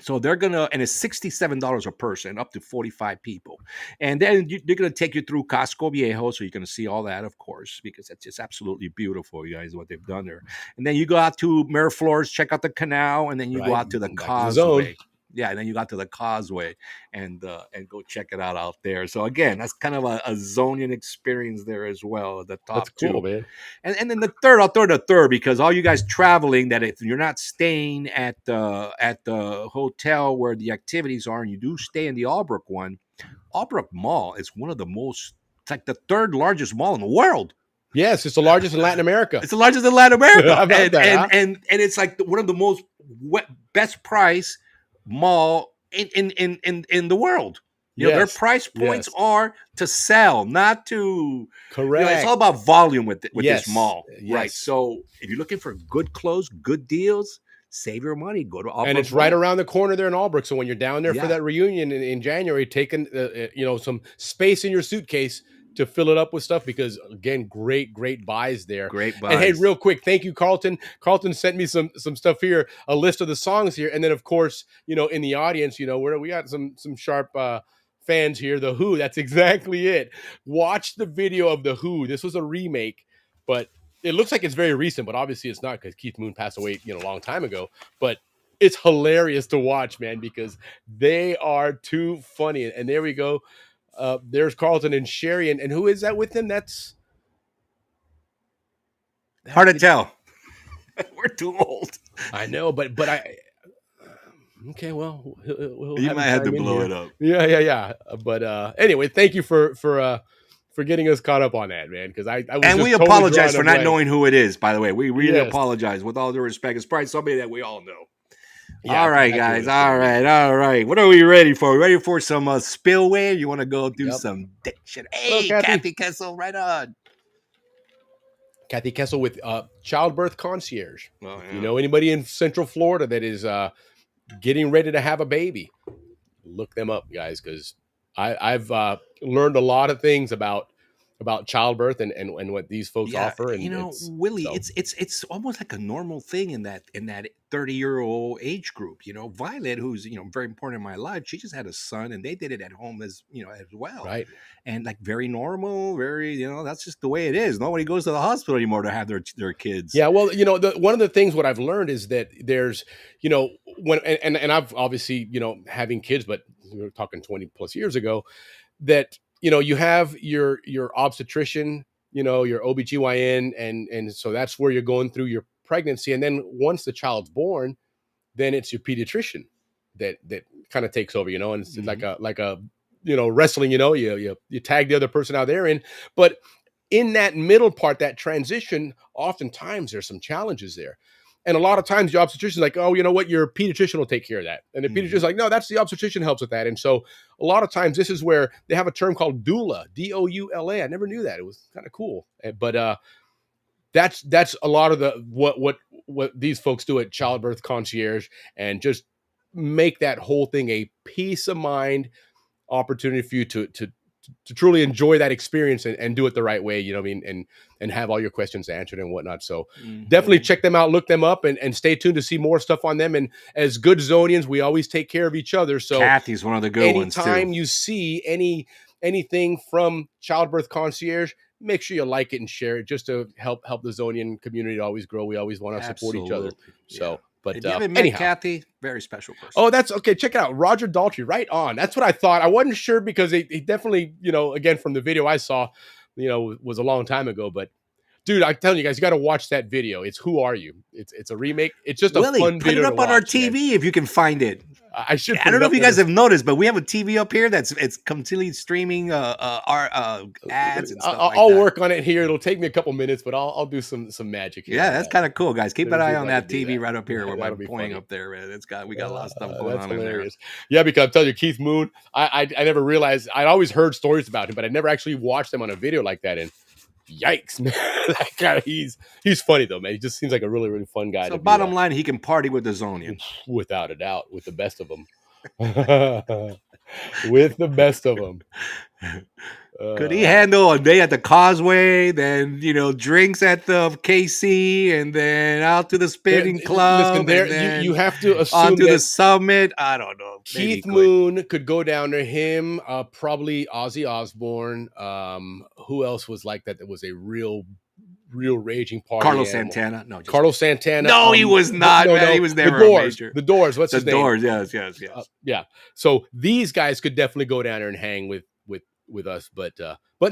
So they're and it's $67 a person, up to 45 people. And then they're going to take you through Casco Viejo. So you're going to see all that, of course, because it's just absolutely beautiful, you guys, what they've done there. And then you go out to Miraflores, check out the canal, and then you go out to the causeway. Yeah, and then you got to the causeway and go check it out there. So again, that's kind of a Zonian experience there as well. The top That's cool, two, man. and then the third, I'll throw the third because all you guys traveling, that if you're not staying at the hotel where the activities are, and you do stay in the Albrook one, Albrook Mall is one of the most. It's like the third largest mall in the world. Yes, it's the largest in Latin America. It's the largest in Latin America, and it's like one of the most best price mall in the world. Their price points are to sell, not to. Correct. It's all about volume with this mall, yes. right? So if you're looking for good clothes, good deals, save your money. Go to Albrook and it's Mall. right around the corner there in Albrook. So when you're down there for that reunion in January, taking some space in your suitcase to fill it up with stuff, because again, great buys there. Great buys. And hey, real quick, thank you, Carlton. Carlton sent me some stuff here, a list of the songs here, and then of course, in the audience, we got some sharp fans here. The Who, that's exactly it. Watch the video of The Who. This was a remake, but it looks like it's very recent, but obviously it's not, because Keith Moon passed away, a long time ago. But it's hilarious to watch, man, because they are too funny. And there we go. There's Carlton and Sherry, and who is that with them? That's hard to tell. We're too old. I know, but I. Okay, well, you might have to blow it up. Yeah. But anyway, thank you for getting us caught up on that, man. Because I was and we totally apologize for not knowing who it is. By the way, we really apologize with all due respect. It's probably somebody that we all know. Yeah, all right, guys. All right. What are we ready for? We ready for some spillway? You want to go do some diction? Hey, Kathy Kessel, right on. Kathy Kessel with Childbirth Concierge. Oh, yeah. Anybody in Central Florida that is getting ready to have a baby, look them up, guys, because I've learned a lot of things about childbirth and what these folks offer. And Willie, it's almost like a normal thing in that 30-year-old age group. Violet, who's very important in my life, she just had a son, and they did it at home as well, right? And like very normal, very that's just the way it is. Nobody goes to the hospital anymore to have their kids. Yeah, well, one of the things what I've learned is that there's when and I've obviously having kids, but we're talking 20 plus years ago, that you have your obstetrician, your OBGYN, and so that's where you're going through your pregnancy. And then once the child's born, then it's your pediatrician that kind of takes over, and it's like a wrestling, you tag the other person out there in. But in that middle part, that transition, oftentimes there's some challenges there. And a lot of times the obstetrician's like, oh, you know what, your pediatrician will take care of that. And the pediatrician's like, no, that's the obstetrician helps with that. And so a lot of times this is where they have a term called doula, D-O-U-L-A. I never knew that. It was kind of cool. But that's a lot of the what these folks do at Childbirth Concierge, and just make that whole thing a peace of mind opportunity for you to truly enjoy that experience and do it the right way, and have all your questions answered and whatnot. So definitely check them out, look them up, and stay tuned to see more stuff on them. And as good Zonians, we always take care of each other. So Kathy's one of the good ones too. Anytime you see anything from Childbirth Concierge, make sure you like it and share it, just to help the Zonian community to always grow. We always want to support each other. So If But you haven't met anyhow. Kathy, very special person. Oh, that's okay. Check it out. Roger Daltrey, right on. That's what I thought. I wasn't sure because he definitely, again, from the video I saw, was a long time ago. But dude, I'm telling you guys, you got to watch that video. It's Who Are You? It's a remake. It's just a Willie, fun put video it to up on our watch, man. TV if you can find it. I should. I don't know if you guys have noticed, but we have a TV up here it's completely streaming our ads and stuff I'll like that. work on it here. It'll take me a couple minutes, but I'll do some magic here. Yeah, that's kind of cool, guys. Keep an Let me eye see on if I that can do TV that. right up here where That'll I'm be pointing funny. up there. We got a lot of stuff going That's on in there. hilarious. Yeah, because I'm telling you, Keith Moon, I never realized. I'd always heard stories about him, but I never actually watched him on a video like that. And yikes, man! That guy, he's funny though, man. He just seems like a really, really fun guy. So bottom line, he can party with the Zonians. Without a doubt, with the best of them. With the best of them. Could he handle a day at the Causeway, then drinks at the KC, and then out to the spinning club? Listen, there and then you have to assume onto that the summit. I don't know. Keith Moon could go down to him. Probably Ozzy Osbourne. Who else was like that? That was a real raging party. Carlos animal? Santana. No, Carlos Santana. No, he was not. Man, he was never the Doors. a major. The Doors. What's his name? The Doors. Yes. Yeah. So these guys could definitely go down there and hang with us, but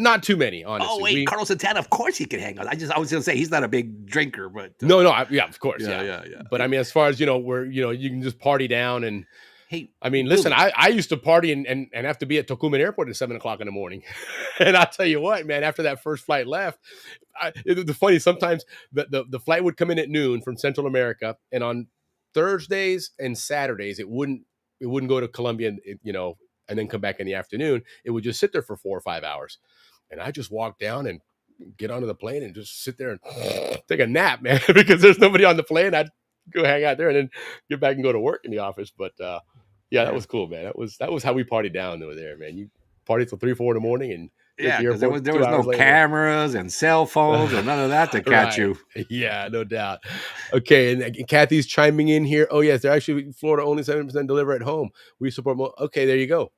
not too many, honestly. Oh wait, Carlos Santana. Of course he can hang on. I was gonna say he's not a big drinker, but no, yeah, of course, yeah. But I mean, as far as where you can just party down and. Hey, I mean, listen, I used to party and have to be at Tocumen Airport at 7:00 in the morning. And I'll tell you what, man, after that first flight left, the funny, sometimes the flight would come in at noon from Central America. And on Thursdays and Saturdays, it wouldn't go to Colombia, and then come back in the afternoon. It would just sit there for 4 or 5 hours. And I just walk down and get onto the plane and just sit there and take a nap, man, because there's nobody on the plane. I'd go hang out there and then get back and go to work in the office. But, yeah, that was cool, man. That was how we partied down over there, man. You partied till 3, 4 in the morning, and because there was no cameras and cell phones and none of that to catch you. Yeah, no doubt. Okay, and Kathy's chiming in here. Oh yes, they're actually Florida only 7% deliver at home. We support more. Okay, there you go.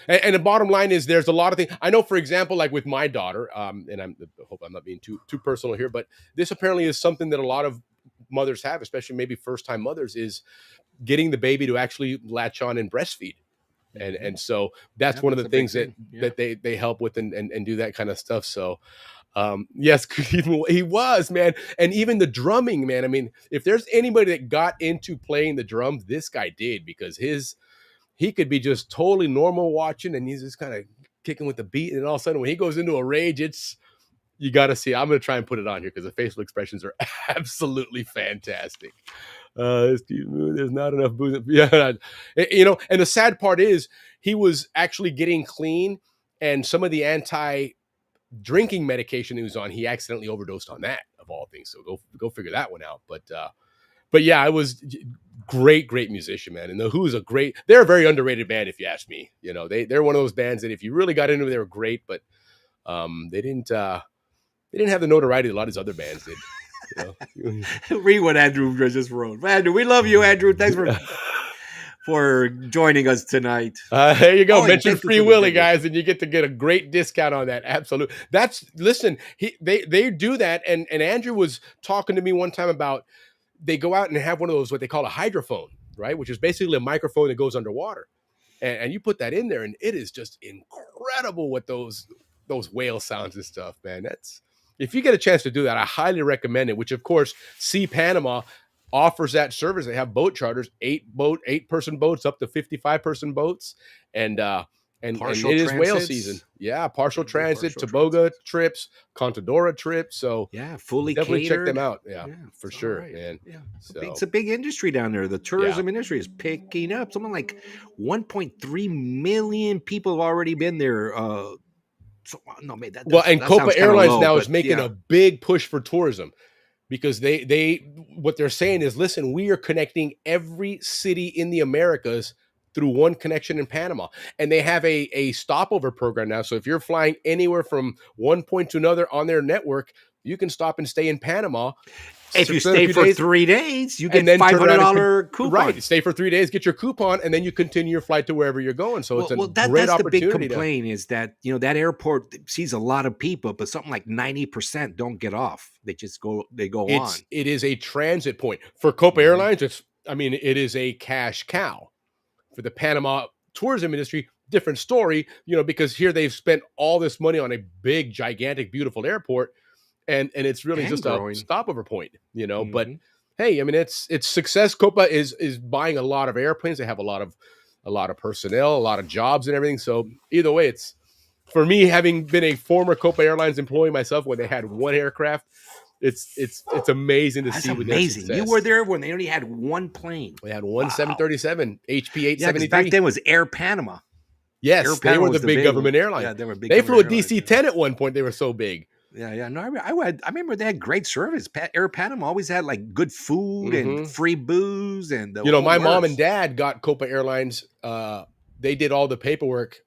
And the bottom line is, there's a lot of things. I know, for example, like with my daughter, and I hope I'm not being too personal here, but this apparently is something that a lot of mothers have, especially maybe first-time mothers, is getting the baby to actually latch on and breastfeed. And so that's one of the things that they help with and do that kind of stuff. So yes, he was, man. And even the drumming, man. I mean, if there's anybody that got into playing the drums, this guy did, because he could be just totally normal watching, and he's just kind of kicking with the beat. And all of a sudden when he goes into a rage, you got to see. I'm going to try and put it on here because the facial expressions are absolutely fantastic. There's not enough booze. Yeah, and the sad part is he was actually getting clean, and some of the anti-drinking medication he was on, he accidentally overdosed on that, of all things. So go figure that one out. But yeah, it was great musician, man. And the Who's they're a very underrated band, if you ask me. They're one of those bands that if you really got into it, they were great, but they didn't have the notoriety that a lot of these other bands did. Read what Andrew just wrote. Andrew, we love you, Andrew. Thanks for joining us tonight. There you go. Mention Free Willy, guys, and you get a great discount on that. Absolutely. Listen, they do that. And Andrew was talking to me one time about, they go out and have one of those, what they call a hydrophone, right? Which is basically a microphone that goes underwater. And you put that in there, and it is just incredible what those whale sounds and stuff, man. If you get a chance to do that, I highly recommend it, which of course, Sea Panama offers that service. They have boat charters, 8-person boats up to 55-person boats. And it is whale season. Yeah. Partial transit, Toboga trips, Contadora trips. So yeah, fully definitely catered. Check them out. Yeah, for sure, right. Man. Yeah. So, it's a big industry down there. The tourism industry is picking up. Something like 1.3 million people have already been there. And Copa Airlines now is making a big push for tourism, because what they're saying is, listen, we are connecting every city in the Americas through one connection in Panama. And they have a stopover program now. So if you're flying anywhere from one point to another on their network, you can stop and stay in Panama. If you stay for 3 days, you get and then turn around $500 coupon. Right, stay for 3 days, get your coupon, and then you continue your flight to wherever you're going. So it's a great that's opportunity. the big complaint is that that airport sees a lot of people, but something like 90% don't get off. They just go on. It is a transit point for Copa Airlines. It is a cash cow. For the Panama tourism industry, different story. Because here they've spent all this money on a big, gigantic, beautiful airport. And it's really just a stopover point, But hey, it's success. Copa is buying a lot of airplanes. They have a lot of personnel, a lot of jobs, and everything. So either way, it's for me, having been a former Copa Airlines employee myself, when they had one aircraft, it's amazing to see. With amazing. You were there when they only had one plane. They had one 737 HP 873. Back then was Air Panama. Yes, they were the big government airline. Yeah, they were big. They flew a DC-10 at one point. They were so big. Yeah. No, I remember they had great service. Air Panama always had like good food and free booze and my mom and dad got Copa Airlines. They did all the paperwork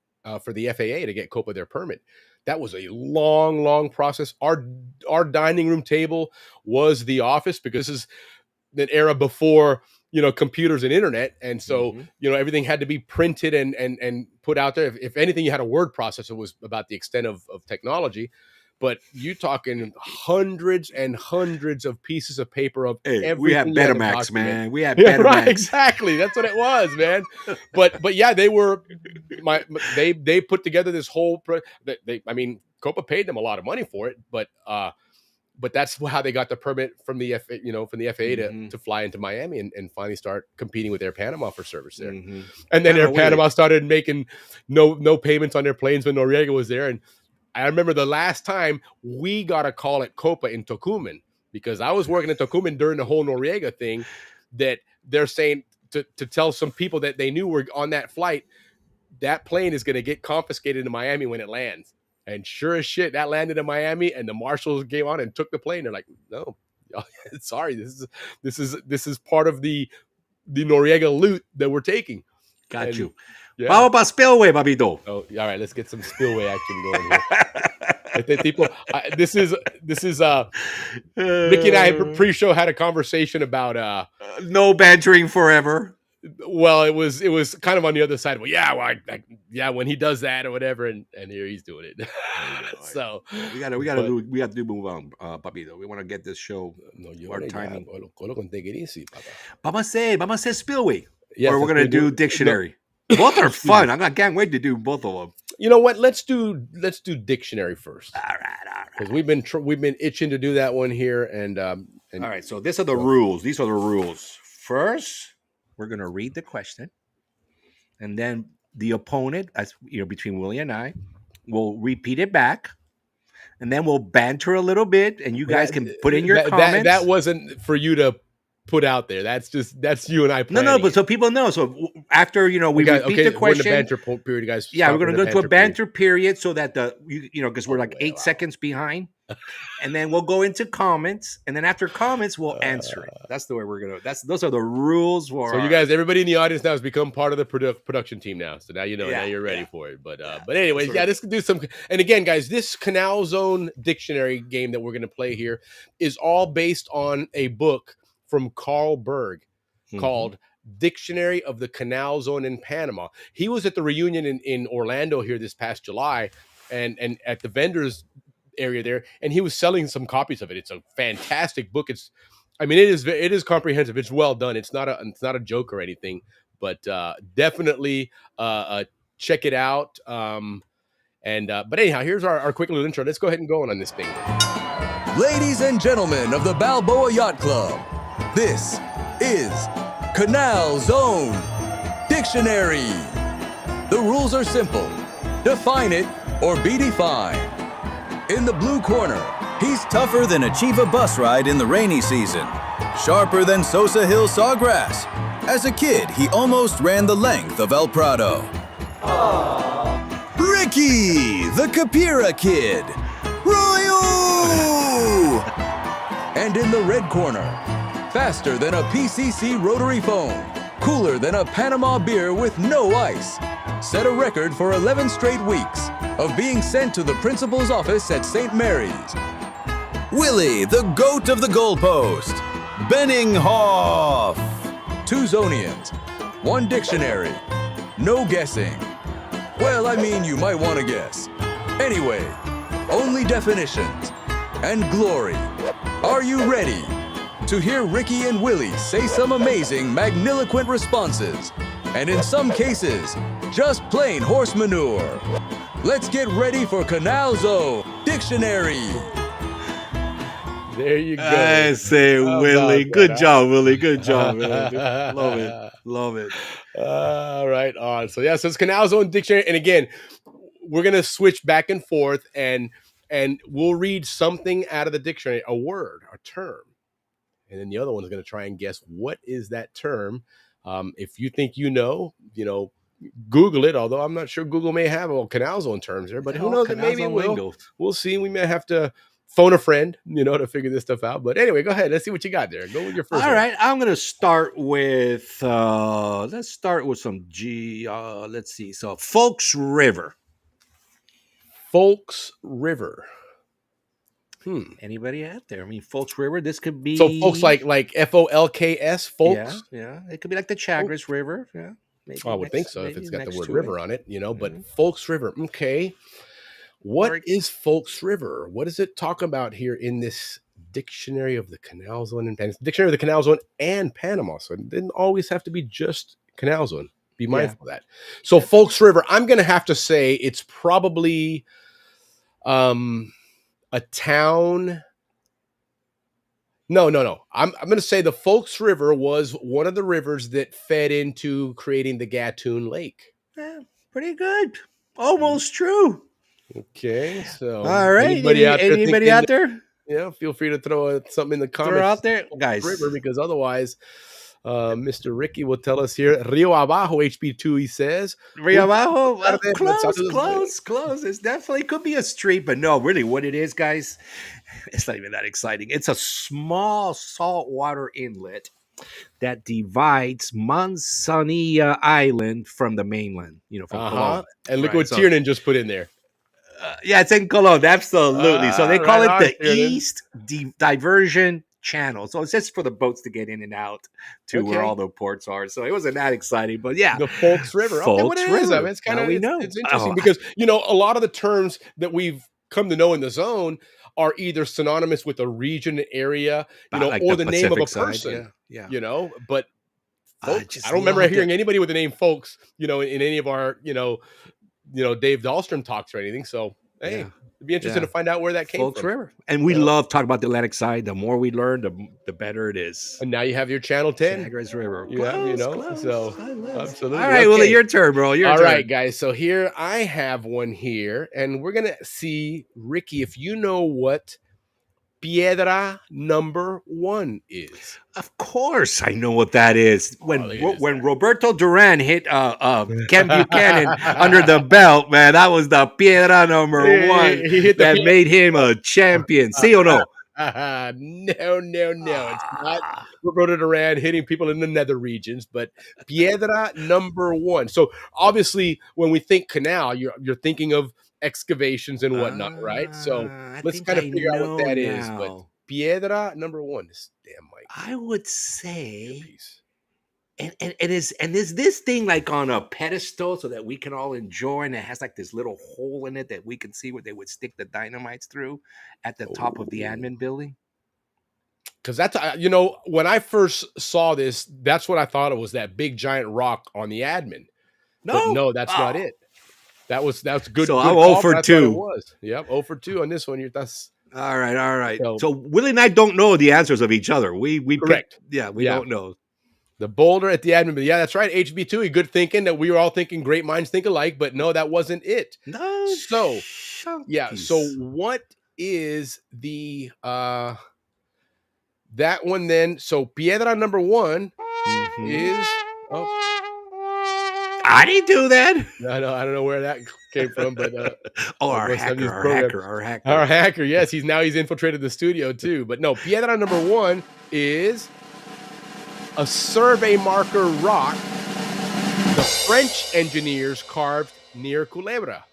for the FAA to get Copa their permit. That was a long, long process. Our dining room table was the office, because this is an era before computers and internet, and so everything had to be printed and put out there. If anything, you had a word processor. Was about the extent of technology. But you talking hundreds and hundreds of pieces of paper of everything. We had Betamax, man. We had Betamax. Right, exactly. That's what it was, man. But yeah, they were they put together this whole. Copa paid them a lot of money for it, but that's how they got the permit from the FAA to fly into Miami and finally start competing with Air Panama for service there. And then Air Panama started making no payments on their planes when Noriega was there. And I remember the last time we got a call at Copa in Tocumen, because I was working in Tocumen during the whole Noriega thing, that they're saying to tell some people that they knew were on that flight, that plane is going to get confiscated in Miami when it lands. And sure as shit, that landed in Miami, and the marshals came on and took the plane. They're like, "No, sorry, this is part of the Noriega loot that we're taking." Got you. Yeah. Vamos about spillway, babito. Oh, all right. Let's get some spillway action going here. I think this is Mickey and I pre-show had a conversation about no bantering forever. Well, it was kind of on the other side. Well, when he does that or whatever, and here he's doing it. So we got to move on, papito. We want to get this show. Our timing. Take it easy, papa. Vamos a hacer spillway. Yes, or we're gonna do dictionary. Both are fun. I can't wait to do both of them. You know what? Let's do dictionary first. All right. Because we've been itching to do that one here, and all right. So these are the rules. These are the rules. First, we're gonna read the question, and then the opponent, as between Willie and I, will repeat it back, and then we'll banter a little bit, and you guys can put in your comments. That wasn't for you to put out there. That's you and I planning. No, but so people know. So after we repeat the question, we're in the banter period, guys. Yeah, we're gonna go to a banter period so that because we're like 8 seconds behind, and then we'll go into comments, and then after comments we'll answer it. That's the way we're gonna. Those are the rules for. So you guys, everybody in the audience now has become part of the production team now. So now now you're ready for it. But anyways, this can do some. And again, guys, this Canal Zone dictionary game that we're gonna play here is all based on a book from Carl Berg called Dictionary of the Canal Zone in Panama. He was at the reunion in Orlando here this past July and at the vendors area there, and he was selling some copies of it. It's a fantastic book. It is comprehensive. It's well done. It's not a joke or anything, but definitely check it out. But anyhow, here's our quick little intro. Let's go ahead and go on this thing. Ladies and gentlemen of the Balboa Yacht Club, this is Canal Zone Dictionary. The rules are simple. Define it or be defined. In the blue corner, he's tougher than a Chiva bus ride in the rainy season. Sharper than Sosa Hill sawgrass. As a kid, he almost ran the length of El Prado. Ricky, the Capira Kid. Royo! And in the red corner, faster than a PCC rotary phone, cooler than a Panama beer with no ice, set a record for 11 straight weeks of being sent to the principal's office at St. Mary's. Willie, the goat of the goalpost, Benninghoff. 2 Zonians, 1 dictionary, no guessing. Well, I mean, you might want to guess. Anyway, only definitions and glory. Are you ready to hear Ricky and Willie say some amazing, magniloquent responses? And in some cases, just plain horse manure. Let's get ready for Canal Zone Dictionary. There you go. I say, How Willie. about Good that, huh? job, Willie. Good job, Willie. Love it. Love it. All right, on. So yeah, so it's Canal Zone Dictionary, and again, we're gonna switch back and forth, and we'll read something out of the dictionary, a word, a term, and then the other one's gonna try and guess what is that term. If you think you know, Google it. Although I'm not sure Google may have all Canal Zone terms there, but who knows? Maybe it will. We'll see. We may have to phone a friend, to figure this stuff out. But anyway, go ahead. Let's see what you got there. Go with your first. All one. right, I'm gonna start with let's start with some let's see. So Folks River. Folks River. Anybody out there? I mean, Folks River. This could be So folks like FOLKS, folks. Yeah. It could be like the Chagres River. Yeah. Maybe I would think so if maybe it's got the next word to river it. on it, But Folks River. Okay. What is Folks River? What does it talk about here in this Dictionary of the Canal Zone and Dictionary of the Canal Zone and Panama? So it didn't always have to be just Canal Zone. Be mindful of that. So Folks River, I'm going to have to say it's probably a town. No. I'm going to say the Folks River was one of the rivers that fed into creating the Gatun Lake. Yeah, pretty good. Almost true. Okay, so all right. Anybody out there? Yeah, feel free to throw something in the comments. Throw out there, guys. River, because otherwise, Mr. Ricky will tell us here. Rio Abajo, HB2, he says. Rio Abajo? Close. It definitely could be a street, but no, really what it is, guys, it's not even that exciting. It's a small saltwater inlet that divides Manzanilla Island from the mainland, from Colombia. And look what Tiernan just put in there. Yeah, it's in Cologne, absolutely. So they call it the Tiernan. East Diversion Channel. So it's just for the boats to get in and out to where all the ports are. So it wasn't that exciting, but yeah. The Folks River. Okay, what it is, I mean, it's kind of, it's interesting because, a lot of the terms that we've come to know in the zone are either synonymous with a region, area, like or the the name of a Pacific person, yeah. But folks, just I don't remember loved hearing it. anybody with the name Folks, in any of our, Dave Dahlstrom talks or anything. So, hey, it'd be interesting to find out where that came Folks from. River. And we love talking about the Atlantic side. The more we learn, the better it is. And now you have your Channel 10. Chagres River. Close. So absolutely. All right, Willie, your turn, bro. Your turn. All right, guys. So here I have one here, and we're gonna see, Ricky, if you know what Piedra number 1 is. Of course, I know what that is. When Roberto Duran hit Ken Buchanan under the belt, man, that was the Piedra number 1 that made him a champion. See or no? No. It's not Roberto Duran hitting people in the nether regions, but Piedra number 1. So obviously, when we think canal, you're thinking of excavations and whatnot, right? So let's kind of figure out what that is. But Piedra number 1 is damn Mike. I would say, and is this thing like on a pedestal so that we can all enjoy, and it has like this little hole in it that we can see where they would stick the dynamites through at the top of the admin building? Because that's when I first saw this, that's what I thought it was, that big giant rock on the admin. No, that's not it. That's good. So good I'm call, 0 for but I thought 2. It was. Yep, 0 for 2 on this one. That's all right. So Willie and I don't know the answers of each other. We correct. We don't know. The boulder at the admin, but that's right. HB2, good thinking that we were all thinking great minds think alike, but no, that wasn't it. No. So shunkies. So what is the that one then? So Piedra number 1 is I didn't do that. I don't know where that came from, but our hacker. Yes, he's infiltrated the studio too. But no, Piedra number 1 is a survey marker rock the French engineers carved near Culebra.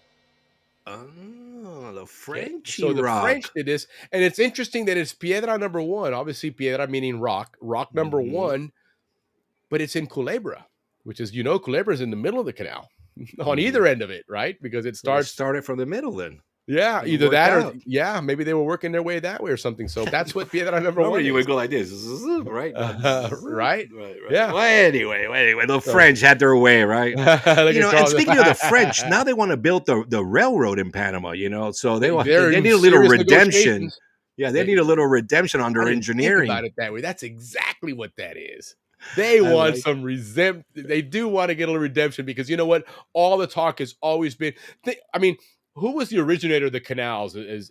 Oh, the French So the rock. French did this, and it's interesting that it's piedra number 1. Obviously, piedra meaning rock number 1, but it's in Culebra, which is Culebra is in the middle of the canal, on either end of it, right? Because it Started from the middle then. Yeah, And it either worked that out. or maybe they were working their way that way or something. So that's what piedra number 1 You is. would go like this, right? Right? Right. Yeah. Well, anyway, the French had their way, right? And speaking of the French, now they want to build the railroad in Panama. So they They're need in a little serious redemption. negotiations. Yeah, they need a little redemption on I their didn't engineering. think about it that way. That's exactly what that is. They I want like- some They do want to get a little redemption because you know what? All the talk has always been. Who was the originator of the canals as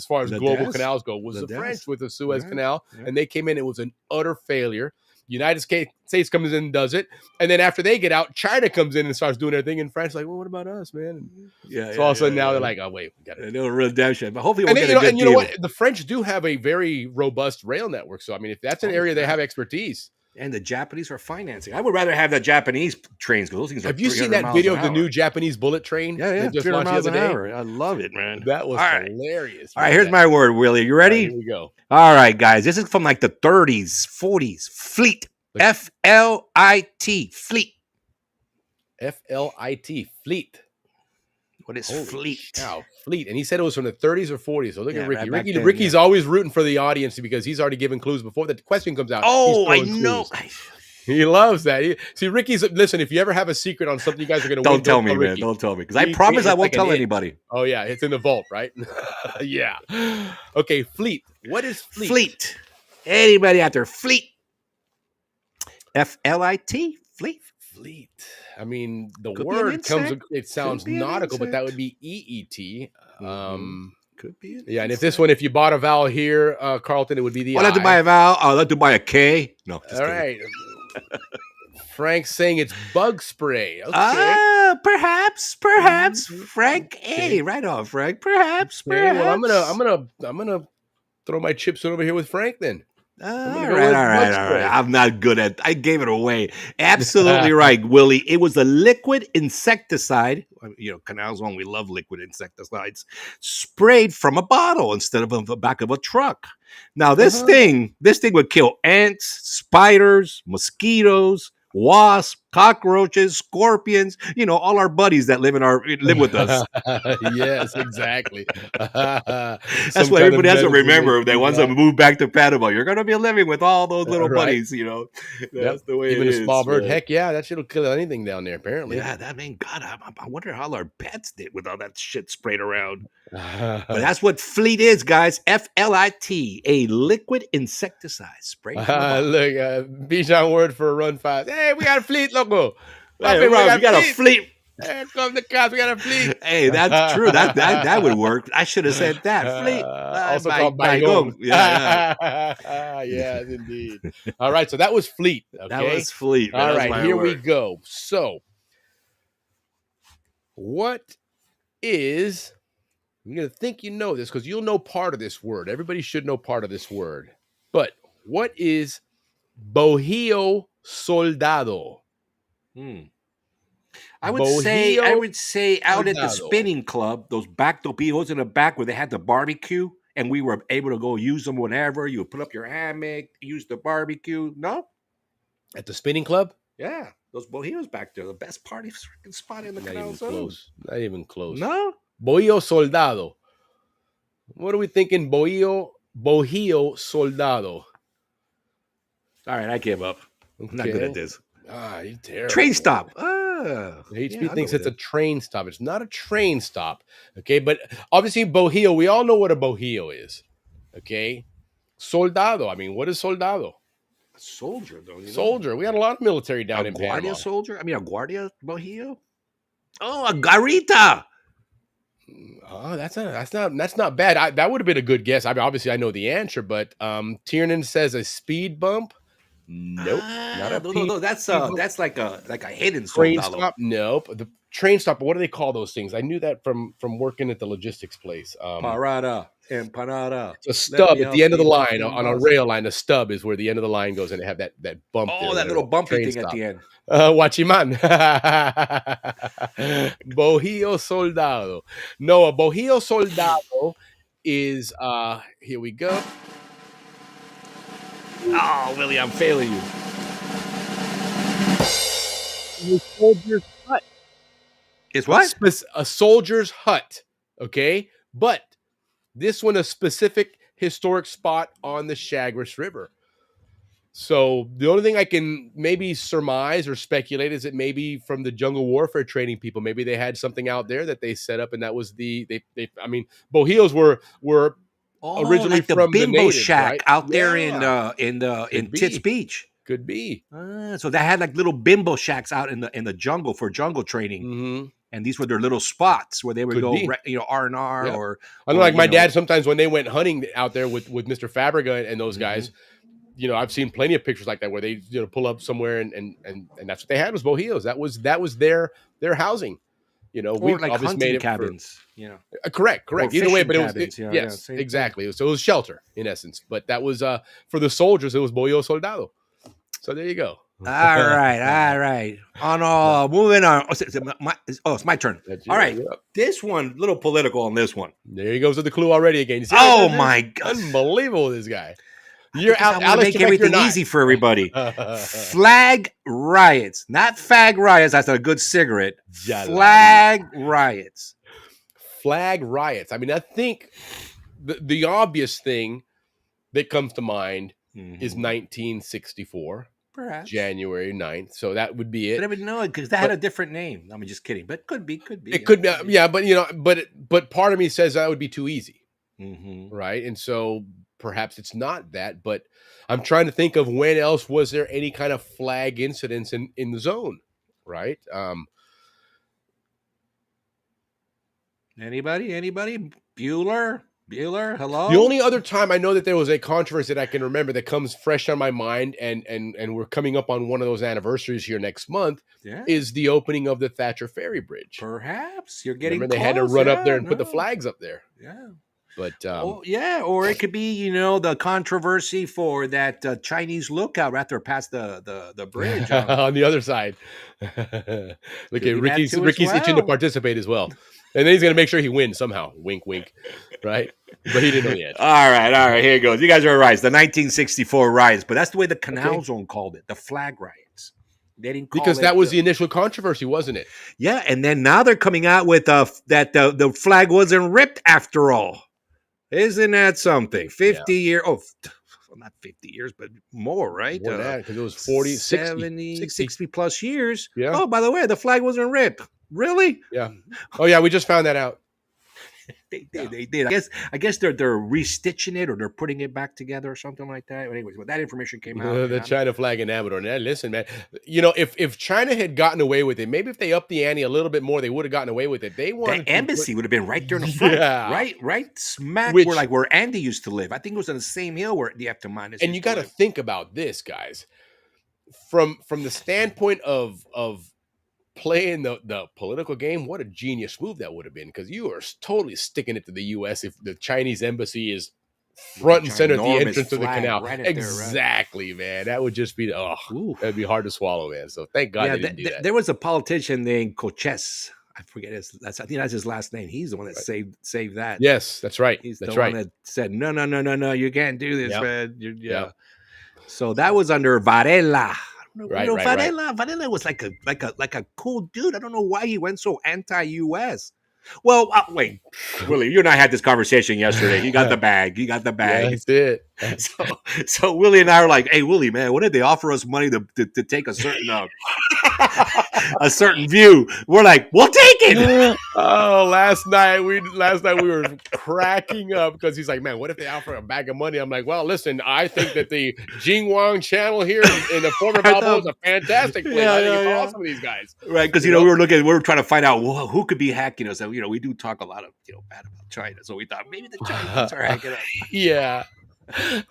far as The global Des? canals go? Was The the Des? French with the Suez Yeah, Canal, yeah. and they came in. It was an utter failure. United States comes in and does it, and then after they get out, China comes in and starts doing their thing, and France like, well, what about us, man? Yeah. So all of a sudden now they're like, oh wait, we got a it. little redemption, but hopefully we'll And get a good you know deal. what? The French do have a very robust rail network. So if that's an area they have expertise. And the Japanese are financing. I would rather have the Japanese trains because those things are. Have you seen 300 that miles video an of the hour. new Japanese bullet train? Yeah, that just 300 launched miles the an other day? hour. I love it, man. That was All right. hilarious. All right, here's my word, Willie. You ready? Here we go. All right, guys. This is from like the 30s, 40s. Fleet. F-L-I-T. Fleet. F-L-I-T. Fleet. What is Holy fleet? cow, Fleet. And he said it was from the 30s or 40s. So look Yeah, at Ricky. right back then, Ricky's always rooting for the audience because he's already given clues before the question comes out. Oh, he's I throwing know. clues. He loves that. See, Ricky's listen. If you ever have a secret on something you guys are going to Don't win, tell me, man. Ricky. Don't tell me. Because I He- promise I it's won't like an tell it. anybody. Oh yeah, it's in the vault, right? Yeah. Okay, Fleet. What is Fleet? Fleet. Anybody out there? Fleet. F-L-I-T. Fleet. Fleet. I mean, the Could be an word comes. insect. It sounds Could be an nautical, but that insect. would be EET. Could be. An Yeah, and if insect. this one, if you bought a vowel here, Carlton, it would be the I'd like to I. buy a vowel. I'd like to buy a K. No. Just All kidding. right. Frank's saying it's bug spray. Okay. Perhaps, Frank. Hey, right on, Frank. Perhaps. Okay, well, I'm gonna throw my chips over here with Frank then. All gonna right, go with all right, bug all spray. right. I'm not good at. I gave it away. Absolutely right, Willie. It was a liquid insecticide. Canal Zone. We love liquid insecticides. Sprayed from a bottle instead of the back of a truck. Now this thing would kill ants, spiders, mosquitoes, wasps, cockroaches, scorpions. All our buddies that live with us. Yes, exactly. That's what everybody has to remember. If they want to move back to Panama, you're going to be living with all those little Right. buddies. That's the way Even it a is. small bird. man. Heck yeah, that shit'll kill anything down there. Apparently. Yeah, that man. God, I wonder how our pets did with all that shit sprayed around. But that's what Fleet is, guys. F-L-I-T, a liquid insecticide sprayed. From a bottle. Look, Bijan word for a run fast. Hey, we got a Fleet logo. Hey, Rob, we got a Fleet. Here come the cops. We got a Fleet. Hey, that's true. That would work. I should have said that. Fleet. Also Bye, called bye, Baygon. go. Yeah. Yes, indeed. All right, so that was Fleet. Okay? That was Fleet. man. All That's right, my here we word. go. So, what is? You're gonna think you know this because you'll know part of this word. Everybody should know part of this word. But what is bohío soldado? I would say out at the Soldado. spinning club, those back torpedoes in the back where they had the barbecue, and we were able to go use them whenever. You would put up your hammock, use the barbecue. No, At the spinning club? yeah, those bohemios back there, the best party freaking spot in the Not Canal even Zone. close. Not even close. No, Bohío soldado. What are we thinking? Bohío soldado. all right, I give up. I'm not good at this. You're terrible. Train stop. HB thinks it's a train stop. It's not a train stop. Okay, but obviously bohío, we all know what a bohío is. Okay. Soldado. I mean, what is soldado? soldier, though. Soldier. We got a lot of military down in Guardia Panama. soldier. I mean, a Guardia bohío. Oh, a garita. Oh, that's not bad. That would have been a good guess. I mean, obviously I know the answer, but Tiernan says a speed bump. Nope, not a No. That's like a hidden train soldado. stop. Nope, the train stop. What do they call those things? I knew that from working at the logistics place. Parada. Empanada. It's a stub me at the end of the off line the on a bus. rail line. A stub is where the end of the line goes, and they have that bump. Oh, there that where little the bumpy train thing at stop. the end. Guachiman. Bohio Soldado. No, a Bohio Soldado is here we go. Oh, Willie, I'm failing you. A soldier's hut. It's what? A soldier's hut. Okay, but this one a specific historic spot on the Chagres River. So the only thing I can maybe surmise or speculate is that maybe from the jungle warfare training people, maybe they had something out there that they set up, and that was they. I mean, Bohios were originally like the from the Bimbo natives, Shack right? out there Yeah. in Tits Beach. Could be. So they had like little Bimbo Shacks out in the jungle for jungle training. Mm-hmm. And these were their little spots where they would Could go, be. R&R Yeah. or. I know, or, like my you know, dad sometimes when they went hunting out there with Mr. Fabrica and those guys. I've seen plenty of pictures like that where they pull up somewhere and that's what they had was Bohios. That was their housing. We like obviously hunting made it cabins. Correct. Or Either way, fishing but it was cabins, yes, same exactly. So it was shelter in essence, but that was for the soldiers. It was Bohio Soldado. So there you go. All right. Moving on. It's my turn. All right. Yep. This one, little political on this one. There he goes with the clue already again. Oh my God. Unbelievable, this guy. You're out. Alex, make everything easy for everybody. Flag riots, not fag riots. That's a good cigarette. Flag riots. Flag riots. I mean, I think the obvious thing that comes to mind is 1964. Perhaps. January 9th. So that would be it. But I would know it because that had a different name. I'm just kidding. But could be. It could be. Yeah, but part of me says that would be too easy. Right? And so perhaps it's not that, but I'm trying to think of when else was there any kind of flag incidents in the zone, right? Anybody? Bueller, hello? The only other time I know that there was a controversy that I can remember that comes fresh on my mind, and we're coming up on one of those anniversaries here next month, is the opening of the Thatcher Ferry Bridge. Perhaps you're getting. Remember, they had to run up there and put the flags up there. Yeah. But or it could be the controversy for that Chinese lookout right there past the bridge on the other side. Look at Ricky's itching to participate as well, and then he's going to make sure he wins somehow. Wink, wink, right? But he didn't know yet. All right, here it goes. You guys are right. It's the 1964 riots, but that's the way the Canal Zone called it, the flag riots. They didn't call because it that was the initial controversy, wasn't it? Yeah, and then now they're coming out with that the flag wasn't ripped after all. Isn't that something? 50 years. Oh, well, not 50 years, but more, right? More than that, because it was 40, 60 plus years. Yeah. Oh, by the way, the flag wasn't ripped. Really? Yeah. Oh, yeah. We just found that out. They did. I guess they're restitching it or they're putting it back together or something like that. But anyways, when that information came out, the China flag in Amador. Now, listen, man. If China had gotten away with it, maybe if they upped the ante a little bit more, they would have gotten away with it. They wanted the embassy would have been right there in the front, right smack where Andy used to live. I think it was on the same hill where the F-minus. And you got to think about this, guys, from the standpoint of playing the political game. What a genius move that would have been, because you are totally sticking it to the U.S. if the Chinese embassy is front and center at the entrance to the canal. Right exactly, man. That would just be that'd be hard to swallow, man. So thank God they didn't do that. There was a politician named Coches. I forget I think that's his last name. He's the one that saved that. Yes, that's right. He's the one that said no, you can't do this, man. Yep. So that was under Varela. Right. Varela was like a cool dude. I don't know why he went so anti-US. Well, wait, Willie, you and I had this conversation yesterday. He got the bag. Yeah, that's it. So Willie and I were like, "Hey, Willie, man, what if they offer us money to take a certain a certain view?" We're like, "We'll take it." Oh, last night we were cracking up because he's like, "Man, what if they offer a bag of money?" I'm like, "Well, listen, I think that the Jingwang channel here in the former Balboa is a fantastic place. I think it's awesome, these guys." Right, because we were trying to find out who could be hacking us. And we do talk a lot of bad about China, so we thought maybe the Chinese are hacking us. Yeah.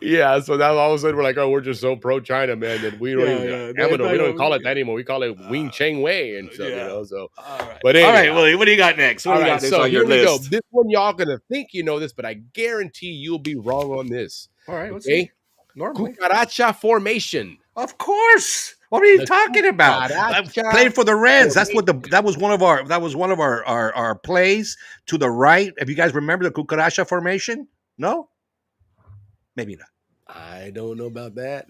Yeah, so now all of a sudden we're like, oh, we're just so pro China, man, that we don't even Amador, we don't call it that anymore. We call it Wing Cheng Wei and stuff, you know. So, All right. but All right, anyhow, Willie, what do you got next? What all do you right, got next so on your here we go. list? This one y'all gonna think you know this, but I guarantee you'll be wrong on this. All right, let's Okay, see. Normally. Cucaracha formation. Of course. What are you The talking about? cucaracha Playing for the Reds. That's what formation. that was one of our plays to the right. If you guys remember the Cucaracha formation? No? Maybe not. I don't know about that.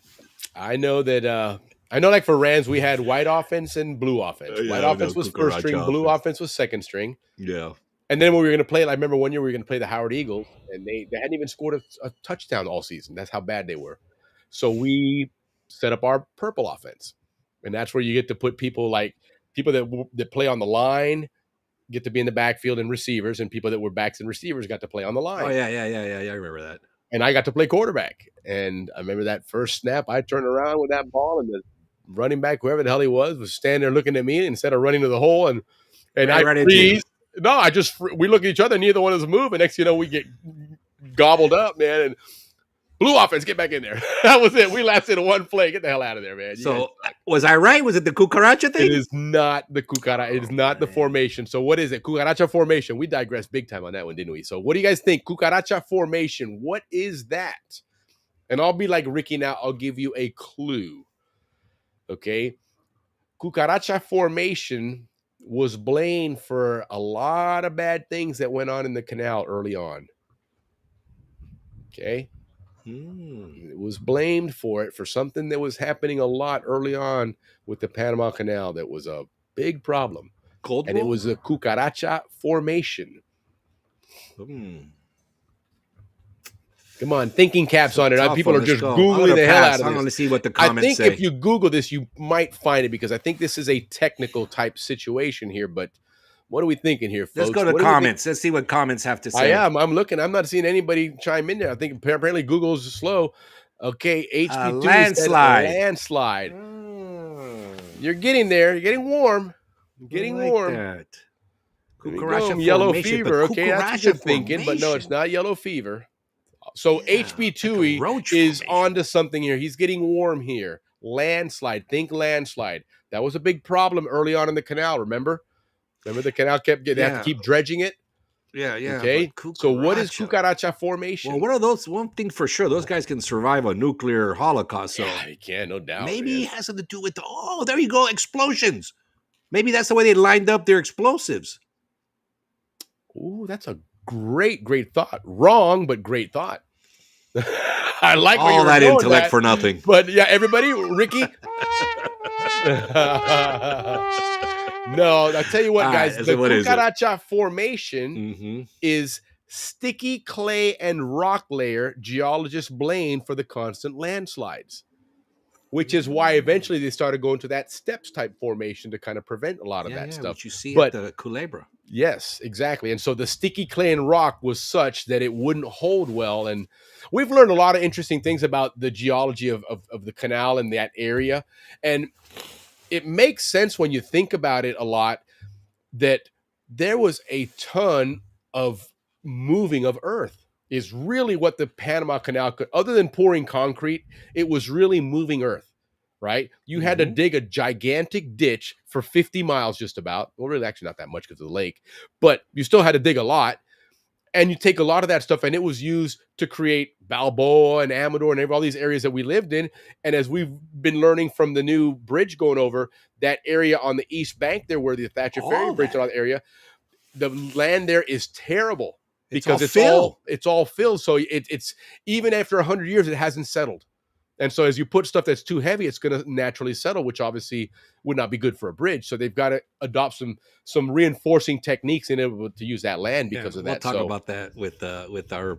I know that like for Rams, we had white offense and blue offense. Yeah, White I offense know, was first string, Cucaracha blue offense. offense was second string. Yeah. And then when we were going to play, I remember one year we were going to play the Howard Eagles, and they hadn't even scored a touchdown all season. That's how bad they were. So we set up our purple offense, and that's where you get to put people that play on the line get to be in the backfield and receivers, and people that were backs and receivers got to play on the line. Oh, yeah. I remember that. And I got to play quarterback. And I remember that first snap, I turned around with that ball, and the running back, whoever the hell he was standing there looking at me instead of running to the hole. And I right into you. freeze. No, we look at each other. Neither one of us move. And next, we get gobbled up, man. And blue offense, get back in there. That was it. We lasted one play. Get the hell out of there, man. So was I right? Was it the Cucaracha thing? It is not the cucaracha. It is not the formation. So what is it? Cucaracha formation. We digressed big time on that one, didn't we? So what do you guys think? Cucaracha formation. What is that? And I'll be like Ricky now. I'll give you a clue. Okay. Cucaracha formation was blamed for a lot of bad things that went on in the canal early on. Okay. It was blamed for something that was happening a lot early on with the Panama Canal that was a big problem. It was a cucaracha formation. Come on, thinking caps on it. People are just Googling the hell out of this. I'm going to see what the comments say. I think if you Google this, you might find it because I think this is a technical type situation here. But what are we thinking here, folks? Let's go to comments. Let's see what comments have to say. I'm looking. I'm not seeing anybody chime in there. I think apparently Google's slow. Okay, HP2 landslide. You're getting there. You're getting warm. Warm. That. Cucaracha yellow formation, fever. Okay, that's what you're thinking, but no, it's not yellow fever. So HB2 like is onto something here. He's getting warm here. Landslide. Think landslide. That was a big problem early on in the canal. Remember the canal kept getting. They have to keep dredging it. Yeah. Okay. So what is cucaracha formation? Well, what are those? One thing for sure, those guys can survive a nuclear holocaust. So yeah, you can, no doubt. Maybe it has something to do with there you go, explosions. Maybe that's the way they lined up their explosives. Ooh, that's a great thought. Wrong, but great thought. I like all that intellect for nothing. But yeah, everybody, Ricky. No, I'll tell you what, guys. The cucaracha formation is sticky clay and rock layer geologists blame for the constant landslides, which is why eventually they started going to that steps type formation to kind of prevent a lot of that stuff. Which you see at the Culebra. Yes, exactly. And so the sticky clay and rock was such that it wouldn't hold well. And we've learned a lot of interesting things about the geology of the canal and that area. And it makes sense when you think about it a lot that there was a ton of moving of earth is really what the Panama Canal could, other than pouring concrete, it was really moving earth. Right? You had to dig a gigantic ditch for 50 miles just about. Well, really actually not that much because of the lake, but you still had to dig a lot. And you take a lot of that stuff and it was used to create Balboa and Amador and all these areas that we lived in. And as we've been learning from the new bridge going over that area on the East Bank there where the Thatcher Ferry Bridge and all that area, the land there is terrible because it's all filled. So it's even after 100 years, it hasn't settled. And so as you put stuff that's too heavy, it's going to naturally settle, which obviously would not be good for a bridge. So they've got to adopt some reinforcing techniques in able to use that land because of that. We'll talk about that with our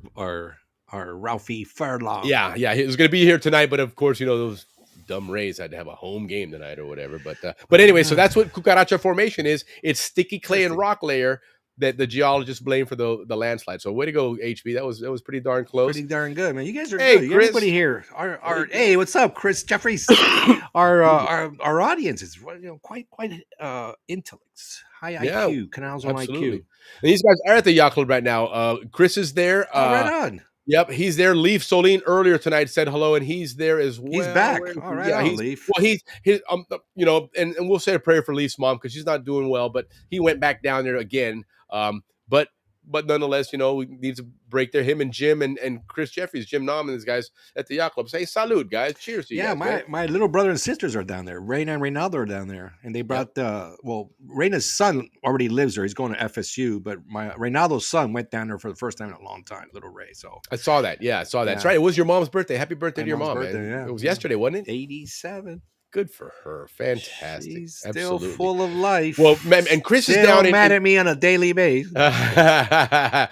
Ralphie Furlong. Yeah, he was going to be here tonight, but of course, those dumb Rays had to have a home game tonight or whatever. But anyway, so that's what cucaracha formation is. It's sticky clay and rock layer that the geologists blame for the landslide. So way to go, HB. That was pretty darn close. Pretty darn good, man. You guys are good. Chris. Everybody here. Hey, what's up, Chris Jeffries? our audience is quite intellects. High IQ. Canals on absolutely. IQ. And these guys are at the yacht club right now. Chris is there. Right on. Yep, he's there. Leaf Soline earlier tonight said hello, and he's there as well. He's back. Where is All he? right, Yeah, on, he's Leaf. well. He's and we'll say a prayer for Leaf's mom because she's not doing well. But he went back down there again. But nonetheless, we need to break there. Him and Jim and Chris Jeffries, Jim Nom and these guys at the yacht club. Say salute, guys. Cheers to you. Yeah, guys, my little brother and sisters are down there. Reina and Reynaldo are down there, and they brought Reina's son already lives there. He's going to FSU, but my Reynaldo's son went down there for the first time in a long time. Little Ray. So I saw that. Yeah, I saw that. That's Yeah. right. It was your mom's birthday. Happy birthday My to your mom's mom, birthday, man. yeah. It was yesterday, wasn't it? 87. Good for her. Fantastic. She's still Absolutely. full of life. Well, man, and Chris is Still down mad at me on a daily basis. Well,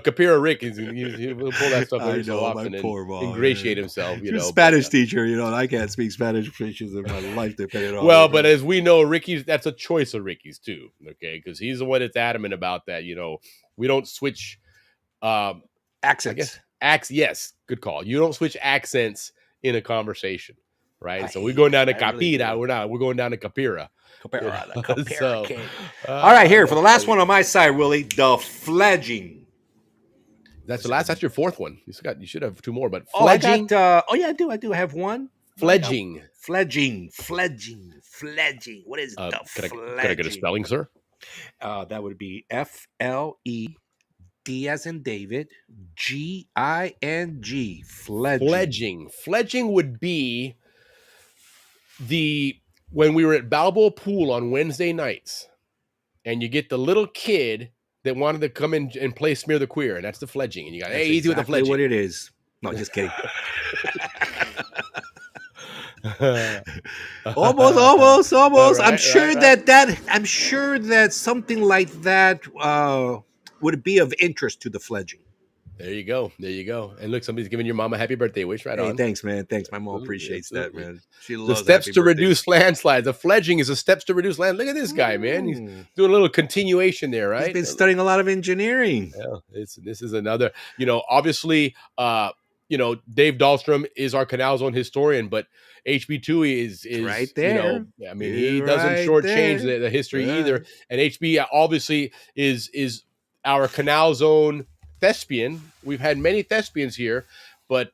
Capira Rick he'll pull that stuff I every so know, my often and poor mom, ingratiate man. himself. She's a Spanish teacher, and I can't speak Spanish pictures in my life depending on. Well, but as we know, Ricky's that's a choice of Ricky's too. Okay, because he's the one that's adamant about that. We don't switch accents. Yes, good call. You don't switch accents in a conversation, right? So we're going down to Capira. We're going down to Capira. Capira, the Capira King. All All right, here for the last one on my side, Willie, the fledging. That's the last. That's your fourth one. You should have two more, but Oh, I fledging. got, I do have one. Fledging. Fledging. What is the Could fledging? I get a spelling, sir? That would be FLED as in David, GING. Fledging. Fledging would be when we were at Balboa Pool on Wednesday nights, and you get the little kid that wanted to come in and play Smear the Queer, and that's the fledging. And you got, That's easy with the exactly fledging. what it is. No, just kidding. almost. Right, I'm sure I'm sure that something like that would be of interest to the fledging. There you go. And look, somebody's giving your mom a happy birthday wish. Right Hey, on. thanks, man. Thanks. My mom appreciates that, man. She The loves steps happy to birthdays. reduce landslides. The fledging is the steps to reduce land. Look at this guy, man. He's doing a little continuation there, right? He's been studying a lot of engineering. Yeah, this is another, obviously, Dave Dahlstrom is our Canal Zone historian, but HB Tui is right there. He doesn't right shortchange there. the history Yeah. either. And HB obviously is our Canal Zone thespian. We've had many thespians here, but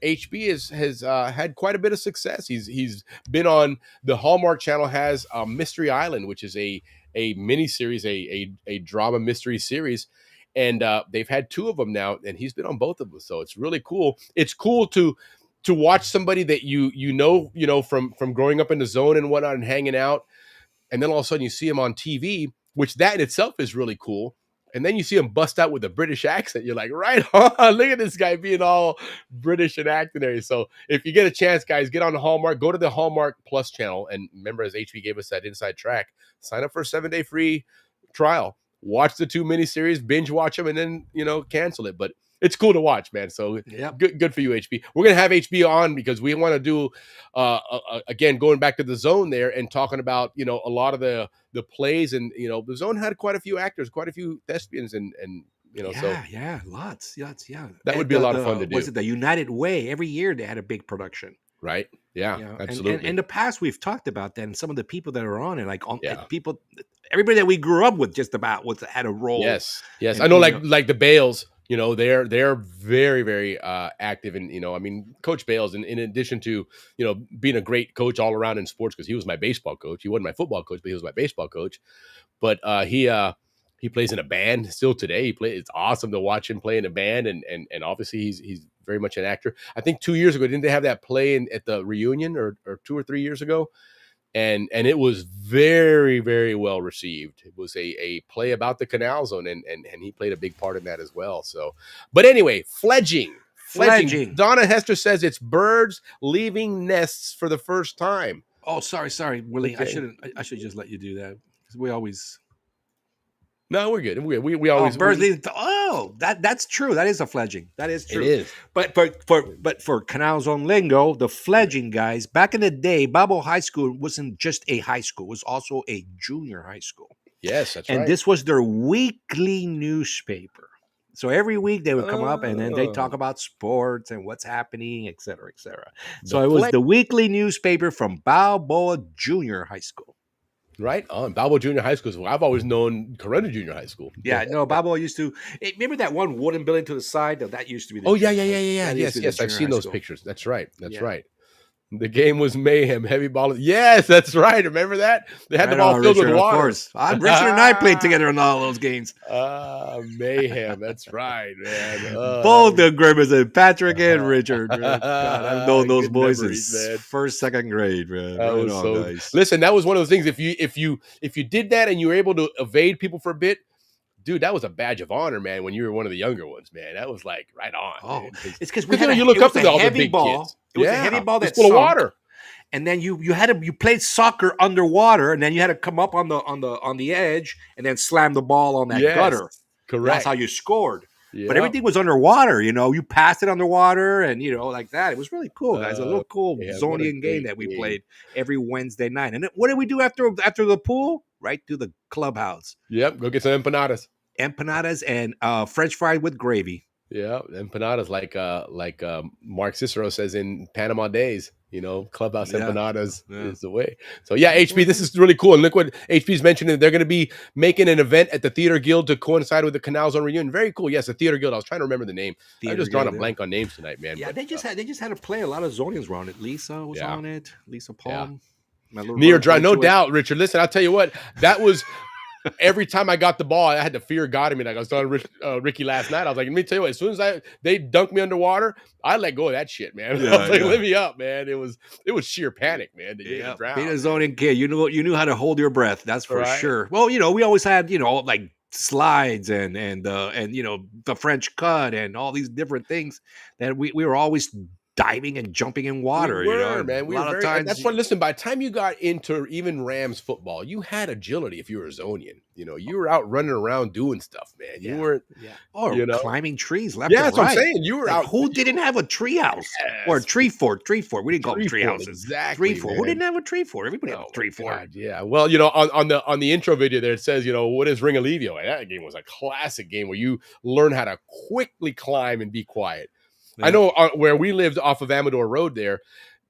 HB has had quite a bit of success. He's been on the Hallmark Channel, has Mystery Island, which is a mini series, a drama mystery series. And they've had two of them now, and he's been on both of them. So it's really cool. It's cool to watch somebody that you know from growing up in the zone and whatnot and hanging out, and then all of a sudden you see him on TV, which that in itself is really cool. And then you see him bust out with a British accent. You're like, right on. Look at this guy being all British and acting there. So if you get a chance, guys, get on the Hallmark. Go to the Hallmark Plus channel. And remember, as HB gave us that inside track, sign up for a 7-day free trial. Watch the two miniseries, binge watch them, and then, cancel it. But it's cool to watch, man. So good for you, HB. We're going to have HB on because we want to do, again, going back to the zone there and talking about, a lot of the plays. And, the zone had quite a few actors, quite a few thespians and lots. That would be a lot of fun to do. Was it the United Way? Every year they had a big production. Right. Yeah, absolutely. And in the past, we've talked about that, and some of the people that are on it, people, everybody that we grew up with, just about had a role. Yes. And, I know, like the Bales. They're very, very active, and Coach Bales, in addition to being a great coach all around in sports, because he was my baseball coach. He wasn't my football coach, but he was my baseball coach. But he plays in a band still today. It's awesome to watch him play in a band, and obviously he's very much an actor. I think 2 years ago, didn't they have that play at the reunion, or 2 or 3 years ago? And it was very, very well received. It was a play about the Canal Zone, and he played a big part in that as well. So, but anyway, fledging. Donna Hester says it's birds leaving nests for the first time. Oh, sorry, Willie. Okay. I should just let you do that because we always. No, we're good. We always birds leaving. That's true. That is a fledging. That is true. It is. But for Canal Zone lingo, the fledging guys back in the day, Balboa High School wasn't just a high school; it was also a junior high school. Yes, that's right. And this was their weekly newspaper. So every week they would come up and then they talk about sports and what's happening, et cetera, et cetera. So it was the weekly newspaper from Balboa Junior High School. Right on. Balboa Junior High School. I've always known Corona Junior High School. Yeah, no, Balboa used to. Remember that one wooden building to the side? That used to be the. Oh yeah. That used to be the Yes. I've junior seen high those school. pictures. That's right. That's Yeah. right. The game was mayhem. Heavy ball. Yes, that's right. Remember that? They had the Right ball on, filled Richard, with water. Of course, Richard and I played together in all those games. Mayhem. That's right, man. Both the Grimmers and Patrick and Richard. Man. God, I've known those Good boys memories, since man. first, second grade, man. That Right was on, so. guys. Listen, that was one of those things. If you did that and you were able to evade people for a bit, dude, that was a badge of honor, man. When you were one of the younger ones, man, that was like right on. Oh, man. it's because You look up to all the big kids. It was a heavy ball it's that's full of sunk, water. and then you played soccer underwater, and then you had to come up on the edge and then slam the ball on that gutter. Correct. That's how you scored. Yep. But everything was underwater, you passed it underwater and, like that. It was really cool, guys. A little cool Zonian game that we played every Wednesday night. And then what did we do after the pool? Right to the clubhouse. Yep. Go get some empanadas. Empanadas and French fries with gravy. Yeah. Empanadas like Mark Cicero says in Panama Days, clubhouse empanadas is the way. So yeah, HP, this is really cool. And look what HP's mentioning. They're going to be making an event at the Theater Guild to coincide with the Canal Zone reunion. Very cool. Yes, the Theater Guild. I was trying to remember the name. I'm just drawing a blank on names tonight, man. Yeah, but, they just had to play a lot of Zonians were on it. Lisa was on it. Lisa Palm. Near dry, no doubt, Richard. Listen, I'll tell you what, that was every time I got the ball, I had the fear of God in me. Like I was telling Ricky last night, I was like, let me tell you what, as soon as they dunked me underwater, I let go of that shit, man. I was like, let me up, man. It was sheer panic, man. Being a Zonian kid, you knew how to hold your breath. That's for sure. Well, we always had, like slides and the French cut and all these different things that we were always diving and jumping in water. We were, man. A lot of times. That's why. Listen, by the time you got into even Rams football, you had agility. If you were a Zonian, you were out running around doing stuff, man. You weren't, climbing trees left and right. That's what I'm saying. You were out. Who didn't have a tree house or a tree fort? We didn't call them tree houses. Exactly. Tree fort. Who didn't have a tree fort? Everybody had a tree fort. God, yeah. Well, on the intro video there, it says, what is Ring Alivio? And that game was a classic game where you learn how to quickly climb and be quiet. Yeah. I know where we lived off of Amador Road there.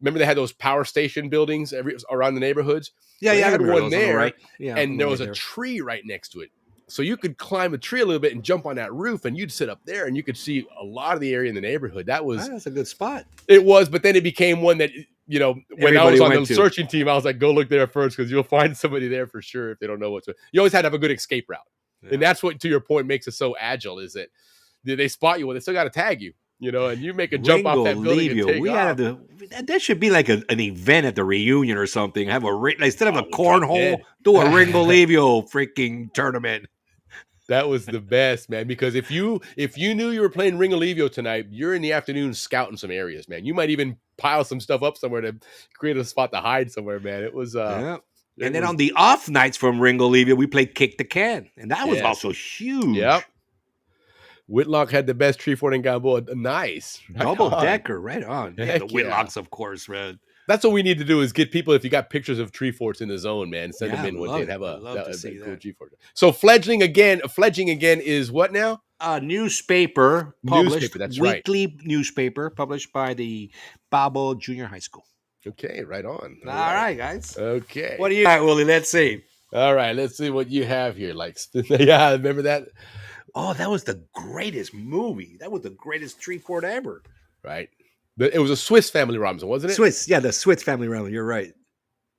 Remember they had those power station buildings around the neighborhoods? Yeah, they had one there, right? Yeah, and there was a tree right next to it. So you could climb a tree a little bit and jump on that roof, and you'd sit up there, and you could see a lot of the area in the neighborhood. That's a good spot. It was, but then it became one that, when everybody I was on the searching team, I was like, go look there first because you'll find somebody there for sure if they don't know what to. You always had to have a good escape route. Yeah. And that's what, to your point, makes it so agile is that they spot you, well, they still got to tag you. And you make a jump off that building and take off. That should be like an event at the reunion or something. Have instead of a cornhole, do a Ringo Levio freaking tournament. That was the best, man. Because if you knew you were playing Ring Alivio tonight, you're in the afternoon scouting some areas, man. You might even pile some stuff up somewhere to create a spot to hide somewhere, man. It was And then on the off nights from Ringo Levio, we played Kick the Can, and that was also huge. Yep. Whitlock had the best tree fort in Balboa. Nice. Double decker, right on. Yeah, the Whitlocks, of course, man. That's what we need to do is get people, if you got pictures of tree forts in the zone, man, send them in one day and have a cool tree fort. So fledging again is what now? Newspaper published. That's weekly newspaper published by the Balboa Junior High School. Okay, right on. All right, guys. Okay. What do you got, Willie? Let's see. All right, let's see what you have here. Yeah, remember that? Oh, that was the greatest movie. That was the greatest tree fort ever. Right. It was a Swiss Family Robinson, wasn't it? Swiss, yeah, the Swiss Family Robinson. You're right.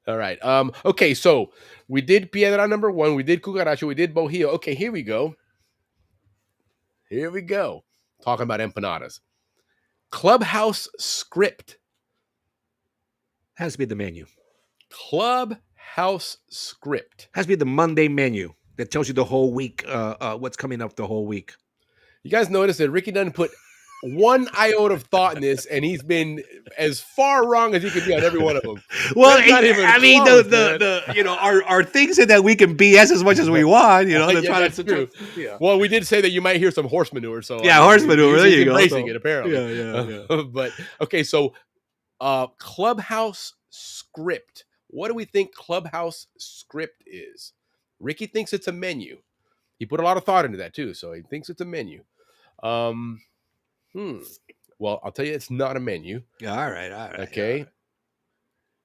All right. Okay, so we did Piedra number 1. We did Cucaracho. We did Bojillo. Okay, here we go. Talking about empanadas. Clubhouse script. Has to be the menu. Clubhouse script. Has to be the Monday menu that tells you the whole week, what's coming up the whole week. You guys notice that Ricky doesn't put one iota of thought in this, and he's been as far wrong as he can be on every one of them. Well, our things that we can BS as much as we want. That's true. Yeah. Well, we did say that you might hear some horse manure. So horse manure. There you go. Embracing it apparently. Yeah. But okay, so Clubhouse script. What do we think Clubhouse script is? Ricky thinks it's a menu. He put a lot of thought into that too, so he thinks it's a menu. Well, I'll tell you, it's not a menu. All right. Okay.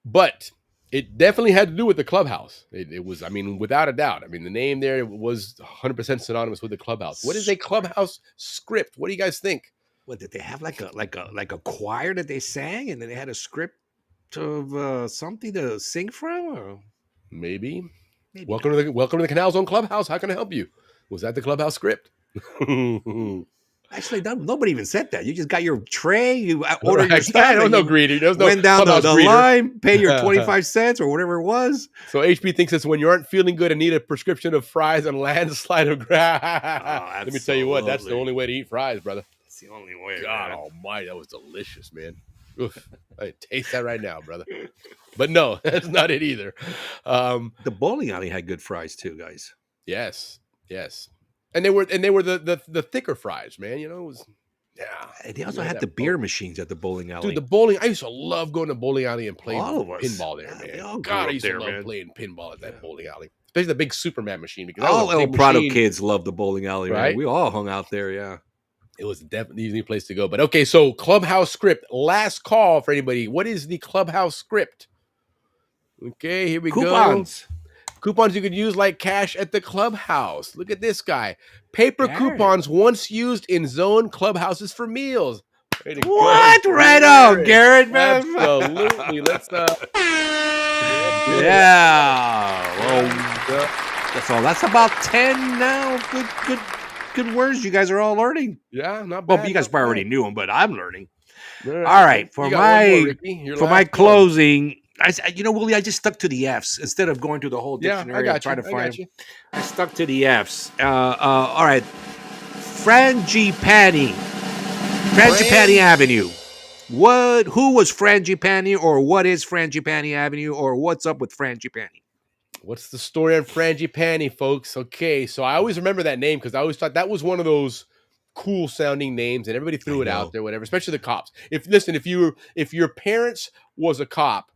But It definitely had to do with the clubhouse. It was, I mean, without a doubt. I mean, the name there was 100% synonymous with the clubhouse. What is a clubhouse script? What do you guys think? What did they have like a choir that they sang, and then they had a script of something to sing from? Or Maybe. maybe Welcome to the Canal Zone Clubhouse. How can I help you? Was that the clubhouse script? Actually, nobody even said that. You just got your tray, you ordered your Right. stuff, There was and no you greeter. There was no went down clubhouse the greeter. line, pay your 25 cents or whatever it was. So HP thinks it's when you aren't feeling good and need a prescription of fries and landslide of grass. Let me tell you what, that's the only way to eat fries, brother. That's the only way. God man. almighty, that was delicious, man. Oof, I taste that right now, brother. But no, that's not it either. The bowling alley had good fries too, guys. Yes, yes, and they were the thicker fries, man. You know, it was And they also had the beer machines at the bowling alley. Dude, the bowling. I used to love going to bowling alley and playing All of us. pinball there, Yeah, we man. all grew God, up I used there, to love man. playing pinball at that bowling alley, especially the big Superman machine. Because that all was a El big Prado machine. kids loved the bowling alley, right? Right? We all hung out there, yeah. It was definitely the place to go. But okay, so clubhouse script. Last call for anybody. What is the clubhouse script? Okay, here we Coupons. go. Coupons you could use like cash at the clubhouse. Look at this guy. Paper Garrett. coupons once used in zone clubhouses for meals. Way to What? go, Right on, Garrett, man. Absolutely. Let's Well, so that's about 10 now. Good words you guys are all learning. yeah, not bad. Well, you guys probably already knew them, but I'm learning. All All right, for You got one more, my Ricky. Your for last my one. closing, Willie, I just stuck to the F's instead of going to the whole Yeah, dictionary I got and trying you. to I find got you. I stuck to the F's. All right. Frangipani Avenue. Who was Frangipani, or what is Frangipani Avenue, or what's up with Frangipani? What's the story on Frangipani, folks? Okay, so I always remember that name because I always thought that was one of those cool sounding names, and everybody threw it know. out there, whatever. Especially the cops. If your parents was a cop,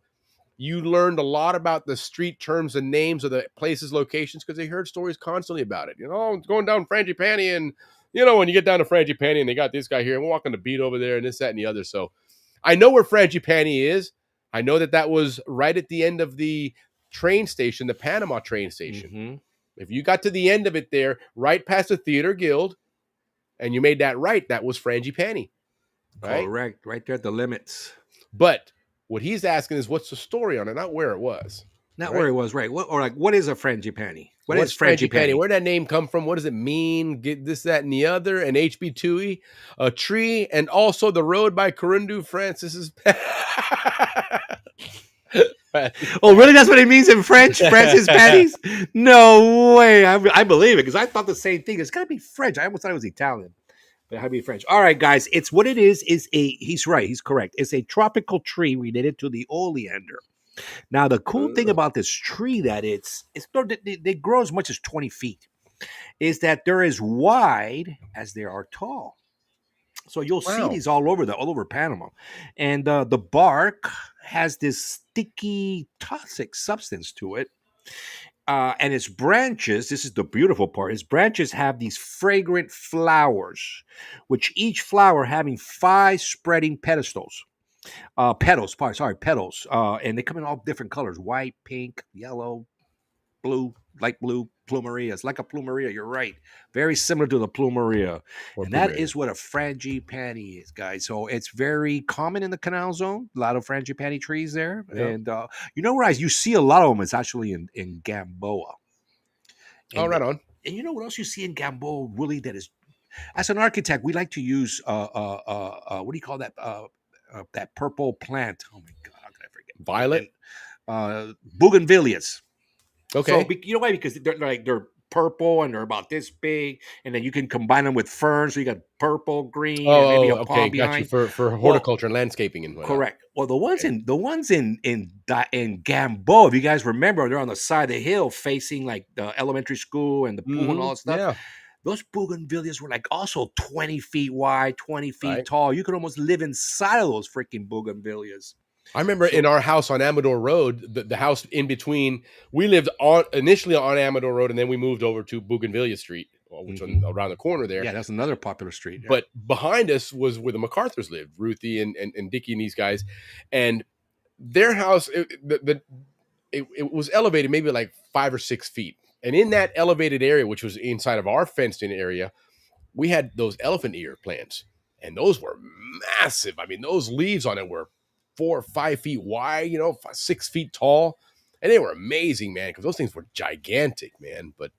you learned a lot about the street terms and names of the places, locations, because they heard stories constantly about it. You know, it's going down Frangipani, and you know when you get down to Frangipani, and they got this guy here, and we're walking the beat over there, and this, that, and the other. So I know where Frangipani is. I know that was right at the end of the train station, the Panama train station. Mm-hmm. If you got to the end of it there, right past the Theater Guild, and you made that right, that was Frangipani. Right? Correct. Right there at the limits. But what he's asking is what's the story on it, not where it was. Not Right. where it was, right? What is a Frangipani? What's is Frangipani? Where'd that name come from? What does it mean? Get this, that, and the other. An HB2E, a tree, and also the road by Corundu Francis's. Oh, really? That's what it means in French? Francis Patties? No way. I believe it because I thought the same thing. It's got to be French. I almost thought it was Italian, but it had to be French. All right, guys. It's what it is he's right. He's correct. It's a tropical tree related to the oleander. Now, the cool thing about this tree that they grow as much as 20 feet is that they're as wide as they are tall. So you'll see these all over Panama. And the bark has this sticky, toxic substance to it. And its branches, this is the beautiful part, its branches have these fragrant flowers, which each flower having 5 spreading petals. And they come in all different colors: white, pink, yellow, blue, light blue, plumeria. It's like a plumeria, you're right. Very similar to the plumeria. And that is what a frangipani is, guys. So it's very common in the Canal Zone. A lot of frangipani trees there. Yep. And you know where you see a lot of them is actually in Gamboa. And, right on. And you know what else you see in Gamboa, Willie, that is, as an architect, we like to use, what do you call that? That purple plant. Oh my God, how could I forget? Violet? Bougainvilleas. Okay. So, you know why? Because they're purple and they're about this big, and then you can combine them with ferns. So you got purple, green, and maybe a palm behind. Got you for horticulture and landscaping and whatnot. Correct. Well, the ones in Gamboa, if you guys remember, they're on the side of the hill facing like the elementary school and the pool and all that stuff. Yeah. Those bougainvilleas were like also 20 feet wide, 20 feet tall. You could almost live inside of those freaking bougainvilleas. I remember in our house on Amador Road, the house in between, we lived initially on Amador Road, and then we moved over to Bougainvillea Street, which was around the corner there. Yeah, that's another popular street. Yeah. But behind us was where the MacArthurs lived, Ruthie and Dickie and these guys. And their house, it was elevated maybe like 5 or 6 feet. And in that elevated area, which was inside of our fenced-in area, we had those elephant ear plants, and those were massive. I mean, those leaves on it were 4 or 5 feet wide, 6 feet tall, and they were amazing, man, because those things were gigantic, man. But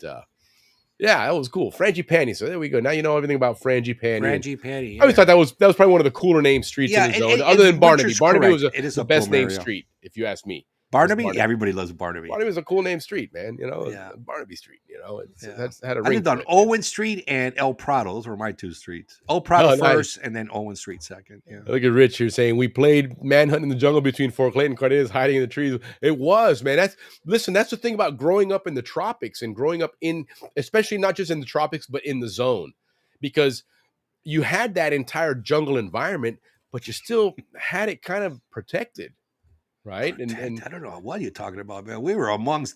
yeah, that was cool. Frangipani. So there we go. Now you know everything about Frangipani. Frangipani. I always thought that was probably one of the cooler named streets in the zone, other than Barnaby. Richard's Barnaby correct. was It is the a best named Plumeria. street, if you ask me. Barnaby? Barnaby. Everybody loves Barnaby. Barnaby was a cool name street, man. Yeah. Barnaby Street. It's Yeah. that's had a I ring. lived on to it. Owen Street and El Prado. Those were my two streets. El Prado Oh, nice. first, and then Owen Street second. Yeah. Look at Rich here saying we played Manhunt in the jungle between Fort Clayton and Cardenas, hiding in the trees. It was, man. That's the thing about growing up in the tropics and growing up especially not just in the tropics, but in the zone, because you had that entire jungle environment, but you still had it kind of protected, right? And I don't know what you're talking about, man. We were amongst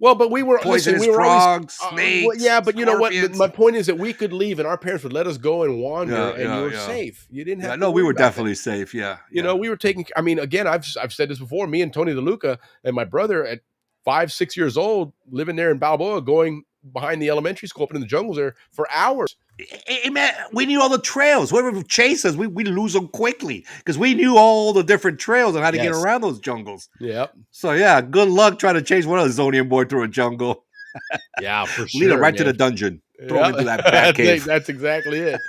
but we were poisonous we were frogs, always, snakes. yeah, but you know what? scorpions. My point is that we could leave, and our parents would let us go and wander, and you were safe. You didn't have. No, we were worry about definitely safe. Yeah, You know, we were taking. I mean, again, I've said this before. Me and Tony DeLuca and my brother at 5, 6 years old, living there in Balboa, going behind the elementary school up in the jungles there for hours. Hey, man, we knew all the trails. Whoever would chase us, we lose them quickly because we knew all the different trails and how to get Yes. around those jungles. Yep. So yeah, good luck trying to chase one of the Zonian boy through a jungle. Yeah, for sure. Lead him right to man. the dungeon. Throw him into that bat cave. That's exactly it.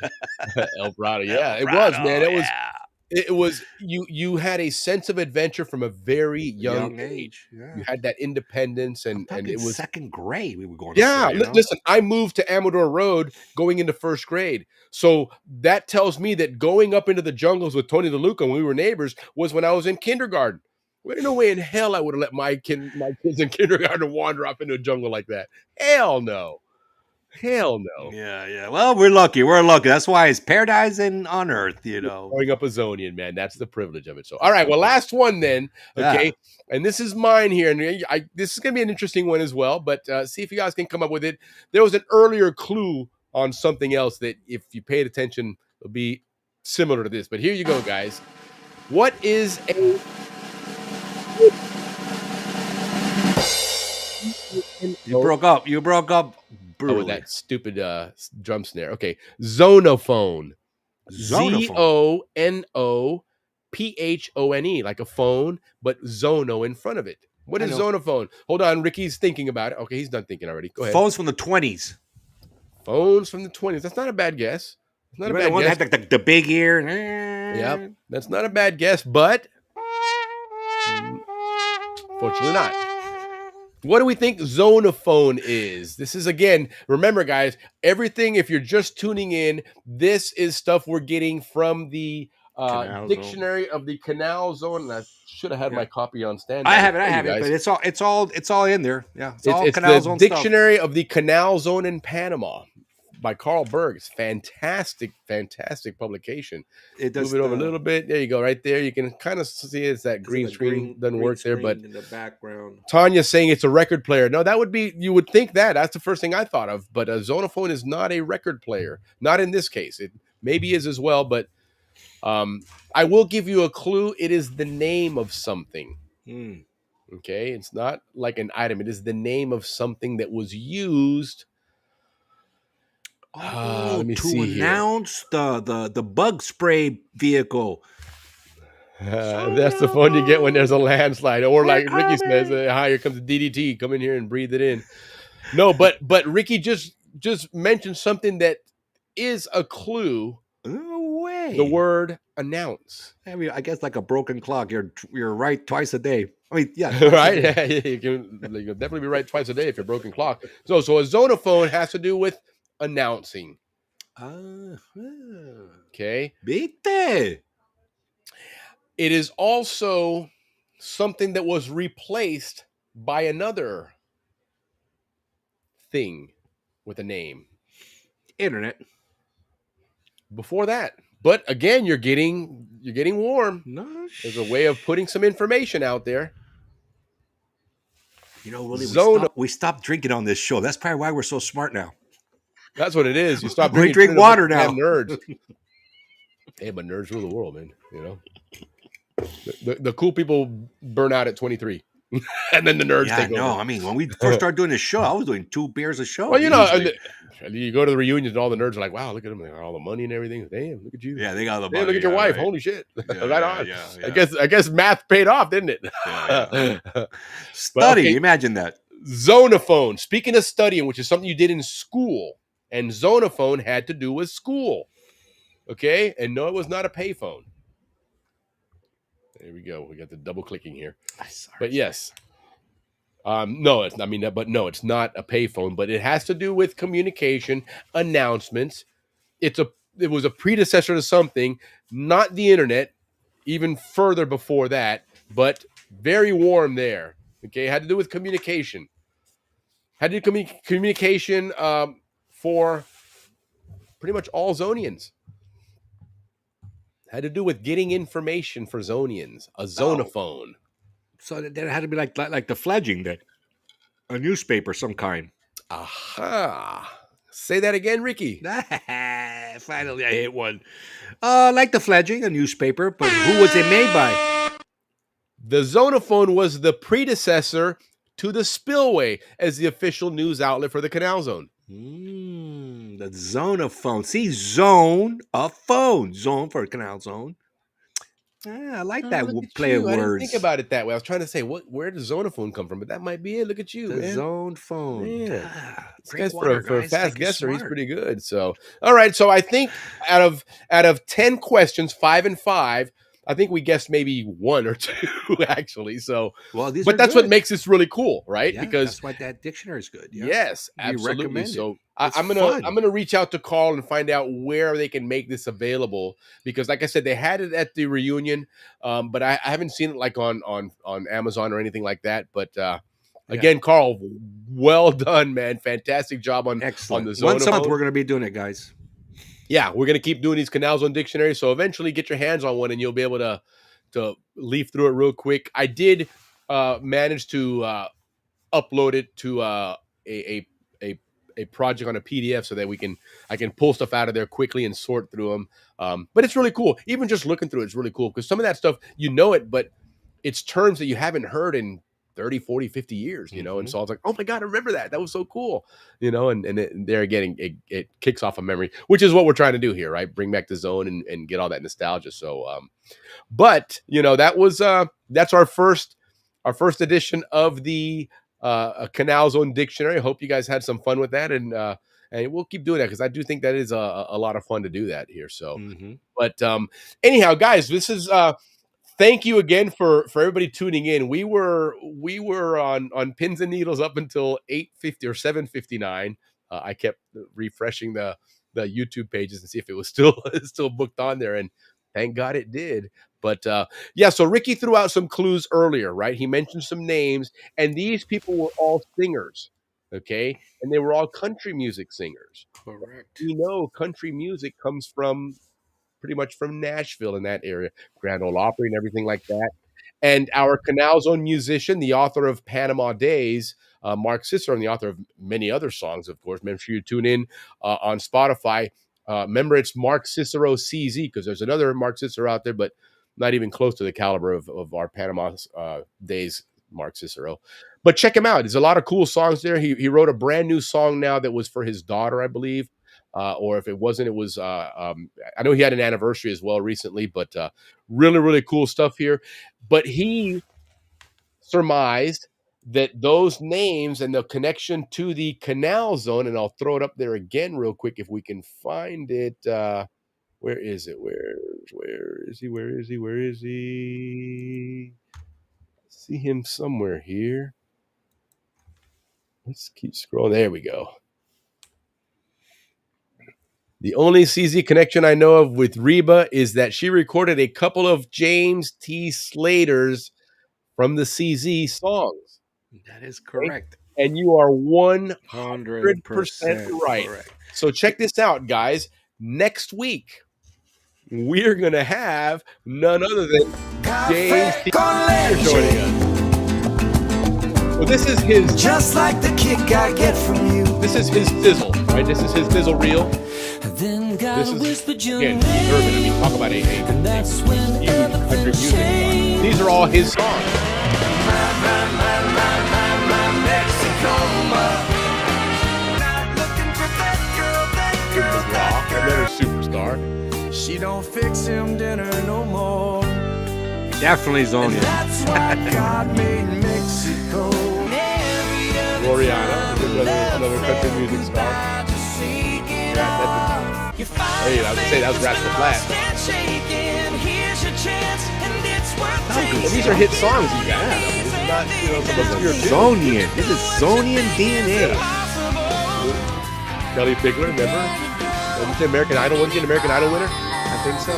El Prado. Yeah, El it was, Prado, man. yeah. It was. You had a sense of adventure from a very young age. Yeah. You had that independence, and it was second grade. We were going. Yeah, up there, you know? listen, I moved to Amador Road going into first grade. So that tells me that going up into the jungles with Tony DeLuca when we were neighbors was when I was in kindergarten. There's no way in hell I would have let my kids in kindergarten wander off into a jungle like that. Hell no. Hell no. Yeah. Well, we're lucky. We're lucky. That's why it's paradise on earth, you know. Growing up a Zonian, man, that's the privilege of it. So, all right, well, last one then, okay? Yeah. And this is mine here, and this is going to be an interesting one as well, but see if you guys can come up with it. There was an earlier clue on something else that, if you paid attention, will be similar to this. But here you go, guys. What is a... You broke up. Oh, Brutally. with that stupid drum snare. Okay, zonophone. Zonophone. Zonophone, like a phone, but zono in front of it. What is I know. zonophone? Hold on, Ricky's thinking about it. Okay, he's done thinking already. Go ahead. Phones from the 20s. Phones from the 20s. That's not a bad guess. It's not a bad One guess. that had the big ear. Yep, that's not a bad guess, but fortunately not. What do we think zonophone is? This is, again, remember, guys, everything, if you're just tuning in, this is stuff we're getting from the dictionary of the Canal Zone. And I should have had my copy on standby. I have it, but it's all in there. Yeah, It's Canal the Zone dictionary of the Canal Zone in Panama by Carl Berg. It's fantastic publication. It does. Move it over a little bit. There you go, right there. You can kind of see it's that green screen doesn't work there, but in the background. Tanya's saying it's a record player. No, that would be, you would think that. That's the first thing I thought of. But a zonophone is not a record player. Not in this case. It maybe is as well, but I will give you a clue. It is the name of something. Okay, it's not like an item. It is the name of something that was used. Let me see here. Announce the bug spray vehicle. That's the phone you get when there's a landslide, or like Ricky says, "Hi, here comes the DDT. Come in here and breathe it in." No, but Ricky just mentioned something that is a clue. No way. The word announce. I mean, I guess like a broken clock. You're right twice a day. I mean, yeah, right. You can definitely be right twice a day if you're a broken clock. So a zonophone has to do with announcing. Okay. Vite. It is also something that was replaced by another thing with a name. Internet. Before that. But again, you're getting warm. No, there's a way of putting some information out there. You know, Willie, we stopped drinking on this show. That's probably why we're so smart now. That's what it is. You stop we drink water now. Nerds. Hey, but nerds rule the world, man. You know, the cool people burn out at 23. And then the nerds Yeah, take no, over. I mean, when we first started doing the show, I was doing 2 beers a show. Well, easily. and you go to the reunions and all the nerds are like, wow, look at them. They got all the money and everything. Damn, look at you. Yeah, they got the Damn, money. look at your yeah, wife. right. Holy shit. Yeah, Right yeah, on. yeah. I guess math paid off, didn't it? Yeah, Study, Well, okay. imagine that. Zonophone. Speaking of studying, which is something you did in school, and Zonophone had to do with school. Okay? And no, it was not a payphone. There we go. We got the double clicking here. But yes. No, it's it's not a payphone, but it has to do with communication, announcements. It was a predecessor to something, not the internet, even further before that, but very warm there. Okay, had to do with communication. Had to do communication for pretty much all Zonians. Had to do with getting information for Zonians, a zonophone. So there had to be like the fledging, that a newspaper of some kind. Aha. Say that again, Ricky. Finally, I hit one. Like the fledging, a newspaper, but who was it made by? The Zonophone was the predecessor to the Spillway as the official news outlet for the Canal Zone. The Zonophone. See, zone, a phone. Zone for a Canal Zone. I like that play of I didn't words. think about it that way. I was trying to say, where does Zonophone come from? But that might be it. Look at you, The man. zone phone. Yeah. This Great guy's water, for a guys. fast Thank you, guesser, he's smart. pretty good. So, all right. So I think out of 10 questions, 5 and 5, I think we guessed maybe 1 or 2 actually. So, Well, these but are that's good. what makes this really cool, right? Yeah, Because that's why that dictionary is good. Yeah. yes, We absolutely. recommend it. So It's I'm fun. gonna reach out to Carl and find out where they can make this available, because like I said, they had it at the reunion, but I haven't seen it like on Amazon or anything like that. But again, Carl, well done, man! Fantastic job on Excellent. on the Once a month, Zonophone. we're going to be doing it, guys. Yeah, we're gonna keep doing these Canal Zone dictionaries. So eventually, get your hands on one, and you'll be able to leaf through it real quick. I did manage to upload it to a project on a PDF so that I can pull stuff out of there quickly and sort through them. But it's really cool. Even just looking through it's really cool, because some of that stuff, you know it, but it's terms that you haven't heard in 30, 40, 50 years, you know? And so I was like, oh my God, I remember that. That was so cool. You know, and there again, it kicks off a memory, which is what we're trying to do here, right? Bring back the zone and get all that nostalgia. So, but you know, that's our first edition of the Canal Zone Dictionary. I hope you guys had some fun with that, and we'll keep doing that, because I do think that is a lot of fun to do that here. So, but anyhow, guys, this is thank you again for everybody tuning in. We were on pins and needles up until 8:50 or 7:59. I kept refreshing the YouTube pages and see if it was still booked on there, and thank God it did. But yeah, so Ricky threw out some clues earlier, right? He mentioned some names, and these people were all singers, okay? And they were all country music singers. Correct. You know, country music comes from pretty much from Nashville, in that area, Grand Ole Opry and everything like that. And our Canal Zone musician, the author of Panama Days, Mark Cicero, and the author of many other songs, of course. Make sure you tune in on Spotify. Remember, it's Mark Cicero CZ, because there's another Mark Cicero out there, but not even close to the caliber of our Panama Days Mark Cicero. But check him out. There's a lot of cool songs there. He wrote a brand new song now that was for his daughter, I believe. Or if it wasn't, it was, I know he had an anniversary as well recently, but really, really cool stuff here. But he surmised that those names and the connection to the Canal Zone, and I'll throw it up there again real quick if we can find it. Where is it? Where is he? Where is he? Where is he? See him somewhere here. Let's keep scrolling. There we go. The only CZ connection I know of with Reba is that she recorded a couple of James T. Slater's from the CZ songs. That is correct. And you are 100% 100% right. correct. So check this out, guys. Next week, we're going to have none other than James T. Slater joining us. Well, this is his... Just like the kick I get from you. This is his fizzle, right? This is his fizzle reel. Then God This is, whispered your again, name. urban. I mean, talk about a huge country music song. These are all his songs. Mexico. Not looking for that girl, Another superstar. She don't fix him dinner no more. Definitely Zonians. That's why God made Mexico. Gloriana, another country music star. Hey, I would say that was Rascal Flatts. And these are hit songs you got. I mean, this is not, some obscure tune. Zonian. This is Zonian DNA. Kelly Bigler, remember? Wasn't she American Idol? Wasn't she an American Idol winner? I think so.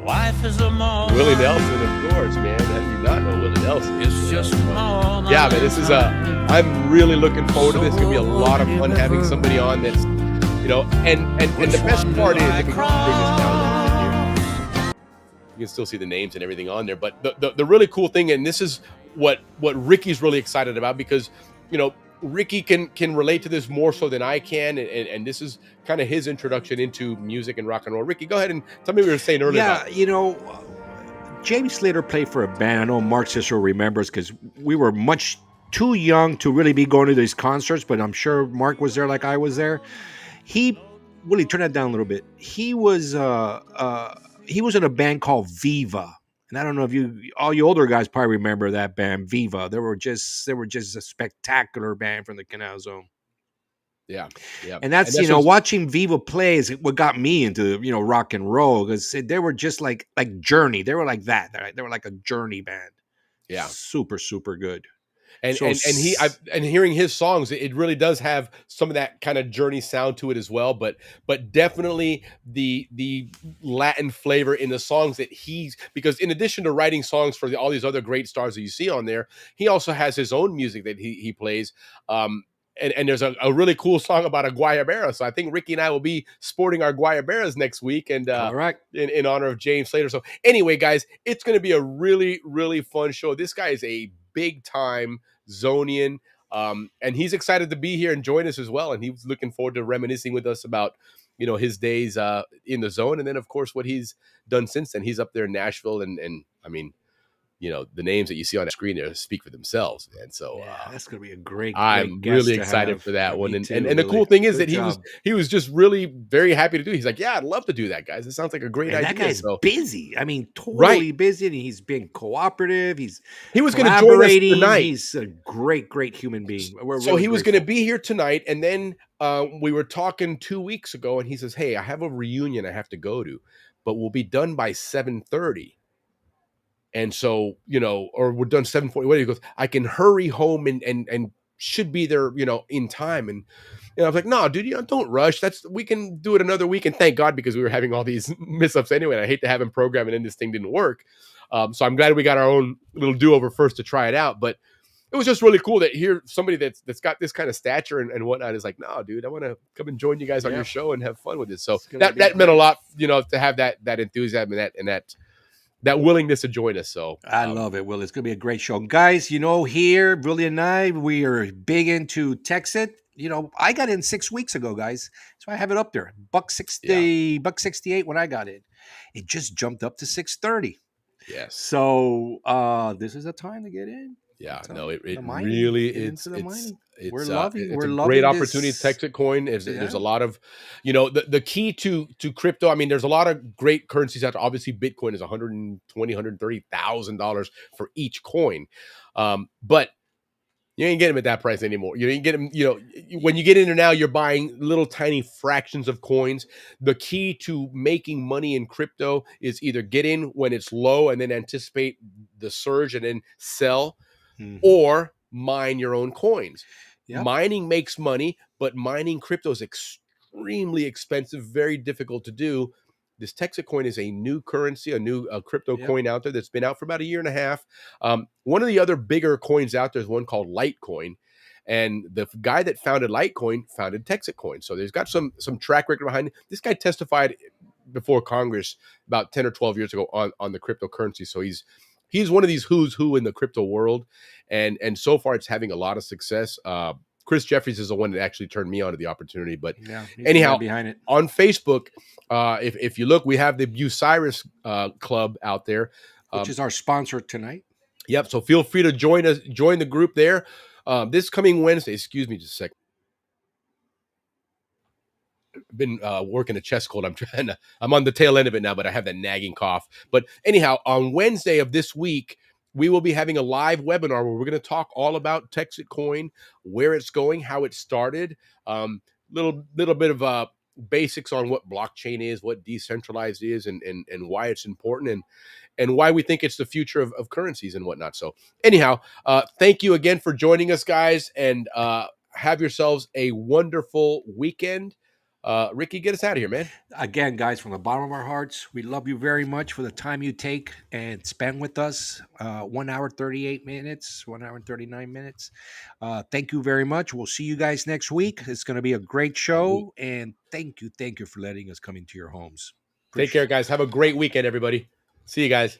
Life is a Willie Nelson, of course, man. How do you not know Willie Nelson? It's just Yeah, man, this is I'm really looking forward to this. It's gonna be a lot of fun having somebody on that's, and the best part is if we can bring this down a little bit here, you can still see the names and everything on there. But the really cool thing, and this is what Ricky's really excited about, because Ricky can relate to this more so than I can, and this is kind of his introduction into music and rock and roll. Ricky, go ahead and tell me what you were saying earlier. Yeah, Jamie Slater played for a band. I know Mark Cicero remembers because we were much too young to really be going to these concerts, but I'm sure Mark was there like I was there. Willie, turn that down a little bit. He was in a band called Viva. And I don't know if all you older guys probably remember that band, Viva. They were just a spectacular band from the Canal Zone. Yeah. And that's watching Viva play is what got me into rock and roll, because they were just like Journey. They were like that. They were like a Journey band. Yeah, super super good. And hearing his songs, it really does have some of that kind of Journey sound to it as well. But definitely the Latin flavor in the songs that because in addition to writing songs for all these other great stars that you see on there, he also has his own music that he plays. And there's a really cool song about a guayabera. So I think Ricky and I will be sporting our guayaberas next week, and in honor of James Slater. So anyway, guys, it's going to be a really, really fun show. This guy is a big time Zonian, and he's excited to be here and join us as well. And he was looking forward to reminiscing with us about his days in the zone, and then of course what he's done since then. He's up there in Nashville, and I mean, the names that you see on the screen there speak for themselves, man. So that's gonna be a great. I'm really excited for that one, and the cool thing is that he was just really very happy to do. He's like, yeah, I'd love to do that, guys. It sounds like a great idea. That guy's busy. I mean, totally busy, and he's being cooperative. He was going to join us tonight. He's a great human being. So he was going to be here tonight, and then we were talking 2 weeks ago, and he says, "Hey, I have a reunion I have to go to, but we'll be done by 7:30." And so, or we're done 7:40. He goes, I can hurry home and should be there, in time. And I was like, no, dude, don't rush. We can do it another week. And thank God, because we were having all these mess-ups anyway. And I hate to have him program and then this thing didn't work. So I'm glad we got our own little do-over first to try it out. But it was just really cool that here somebody that's got this kind of stature and whatnot is like, no, dude, I want to come and join you guys on your show and have fun with this. So that meant a lot, to have that enthusiasm and that willingness to join us. So I love it, Will. It's going to be a great show. Guys, here, Willie and I, we are big into Texit. I got in 6 weeks ago, guys. So I have it up there. $1.60, $1.68 when I got in. It just jumped up to $6.30. Yes. So this is a time to get in. Yeah, no, it really it's we're loving a great opportunity. Texit coin there's a lot of the key to crypto. I mean, there's a lot of great currencies out there. Obviously, Bitcoin is $130,000 for each coin, but you ain't getting them at that price anymore. You ain't getting when you get in there now, you're buying little tiny fractions of coins. The key to making money in crypto is either get in when it's low and then anticipate the surge and then sell. Or mine your own coins. Yep. Mining makes money, but mining crypto is extremely expensive, very difficult to do. This Texit coin is a new currency, a new crypto coin out there that's been out for about a year and a half. One of the other bigger coins out there is one called Litecoin. And the guy that founded Litecoin founded Texit coin. So there's got some track record behind it. This guy testified before Congress about 10 or 12 years ago on the cryptocurrency. So he's one of these who's who in the crypto world, and so far it's having a lot of success. Chris Jeffries is the one that actually turned me on to the opportunity. But anyhow, behind it on Facebook, if you look, we have the Bucyrus Club out there, which is our sponsor tonight. Yep. So feel free to join us, join the group there. This coming Wednesday, excuse me just a second. Been working a chest cold. I'm on the tail end of it now, but I have that nagging cough. But anyhow, on Wednesday of this week, we will be having a live webinar where we're going to talk all about Texit Coin, where it's going, how it started, little bit of basics on what blockchain is, what decentralized is, and why it's important, and why we think it's the future of currencies and whatnot. So anyhow, thank you again for joining us, guys, and have yourselves a wonderful weekend. Ricky, get us out of here, man. Again, guys, from the bottom of our hearts, we love you very much for the time you take and spend with us. 1 hour, 38 minutes, 1 hour and 39 minutes. Thank you very much. We'll see you guys next week. It's going to be a great show. And thank you for letting us come into your homes. Take care, guys. Have a great weekend, everybody. See you guys.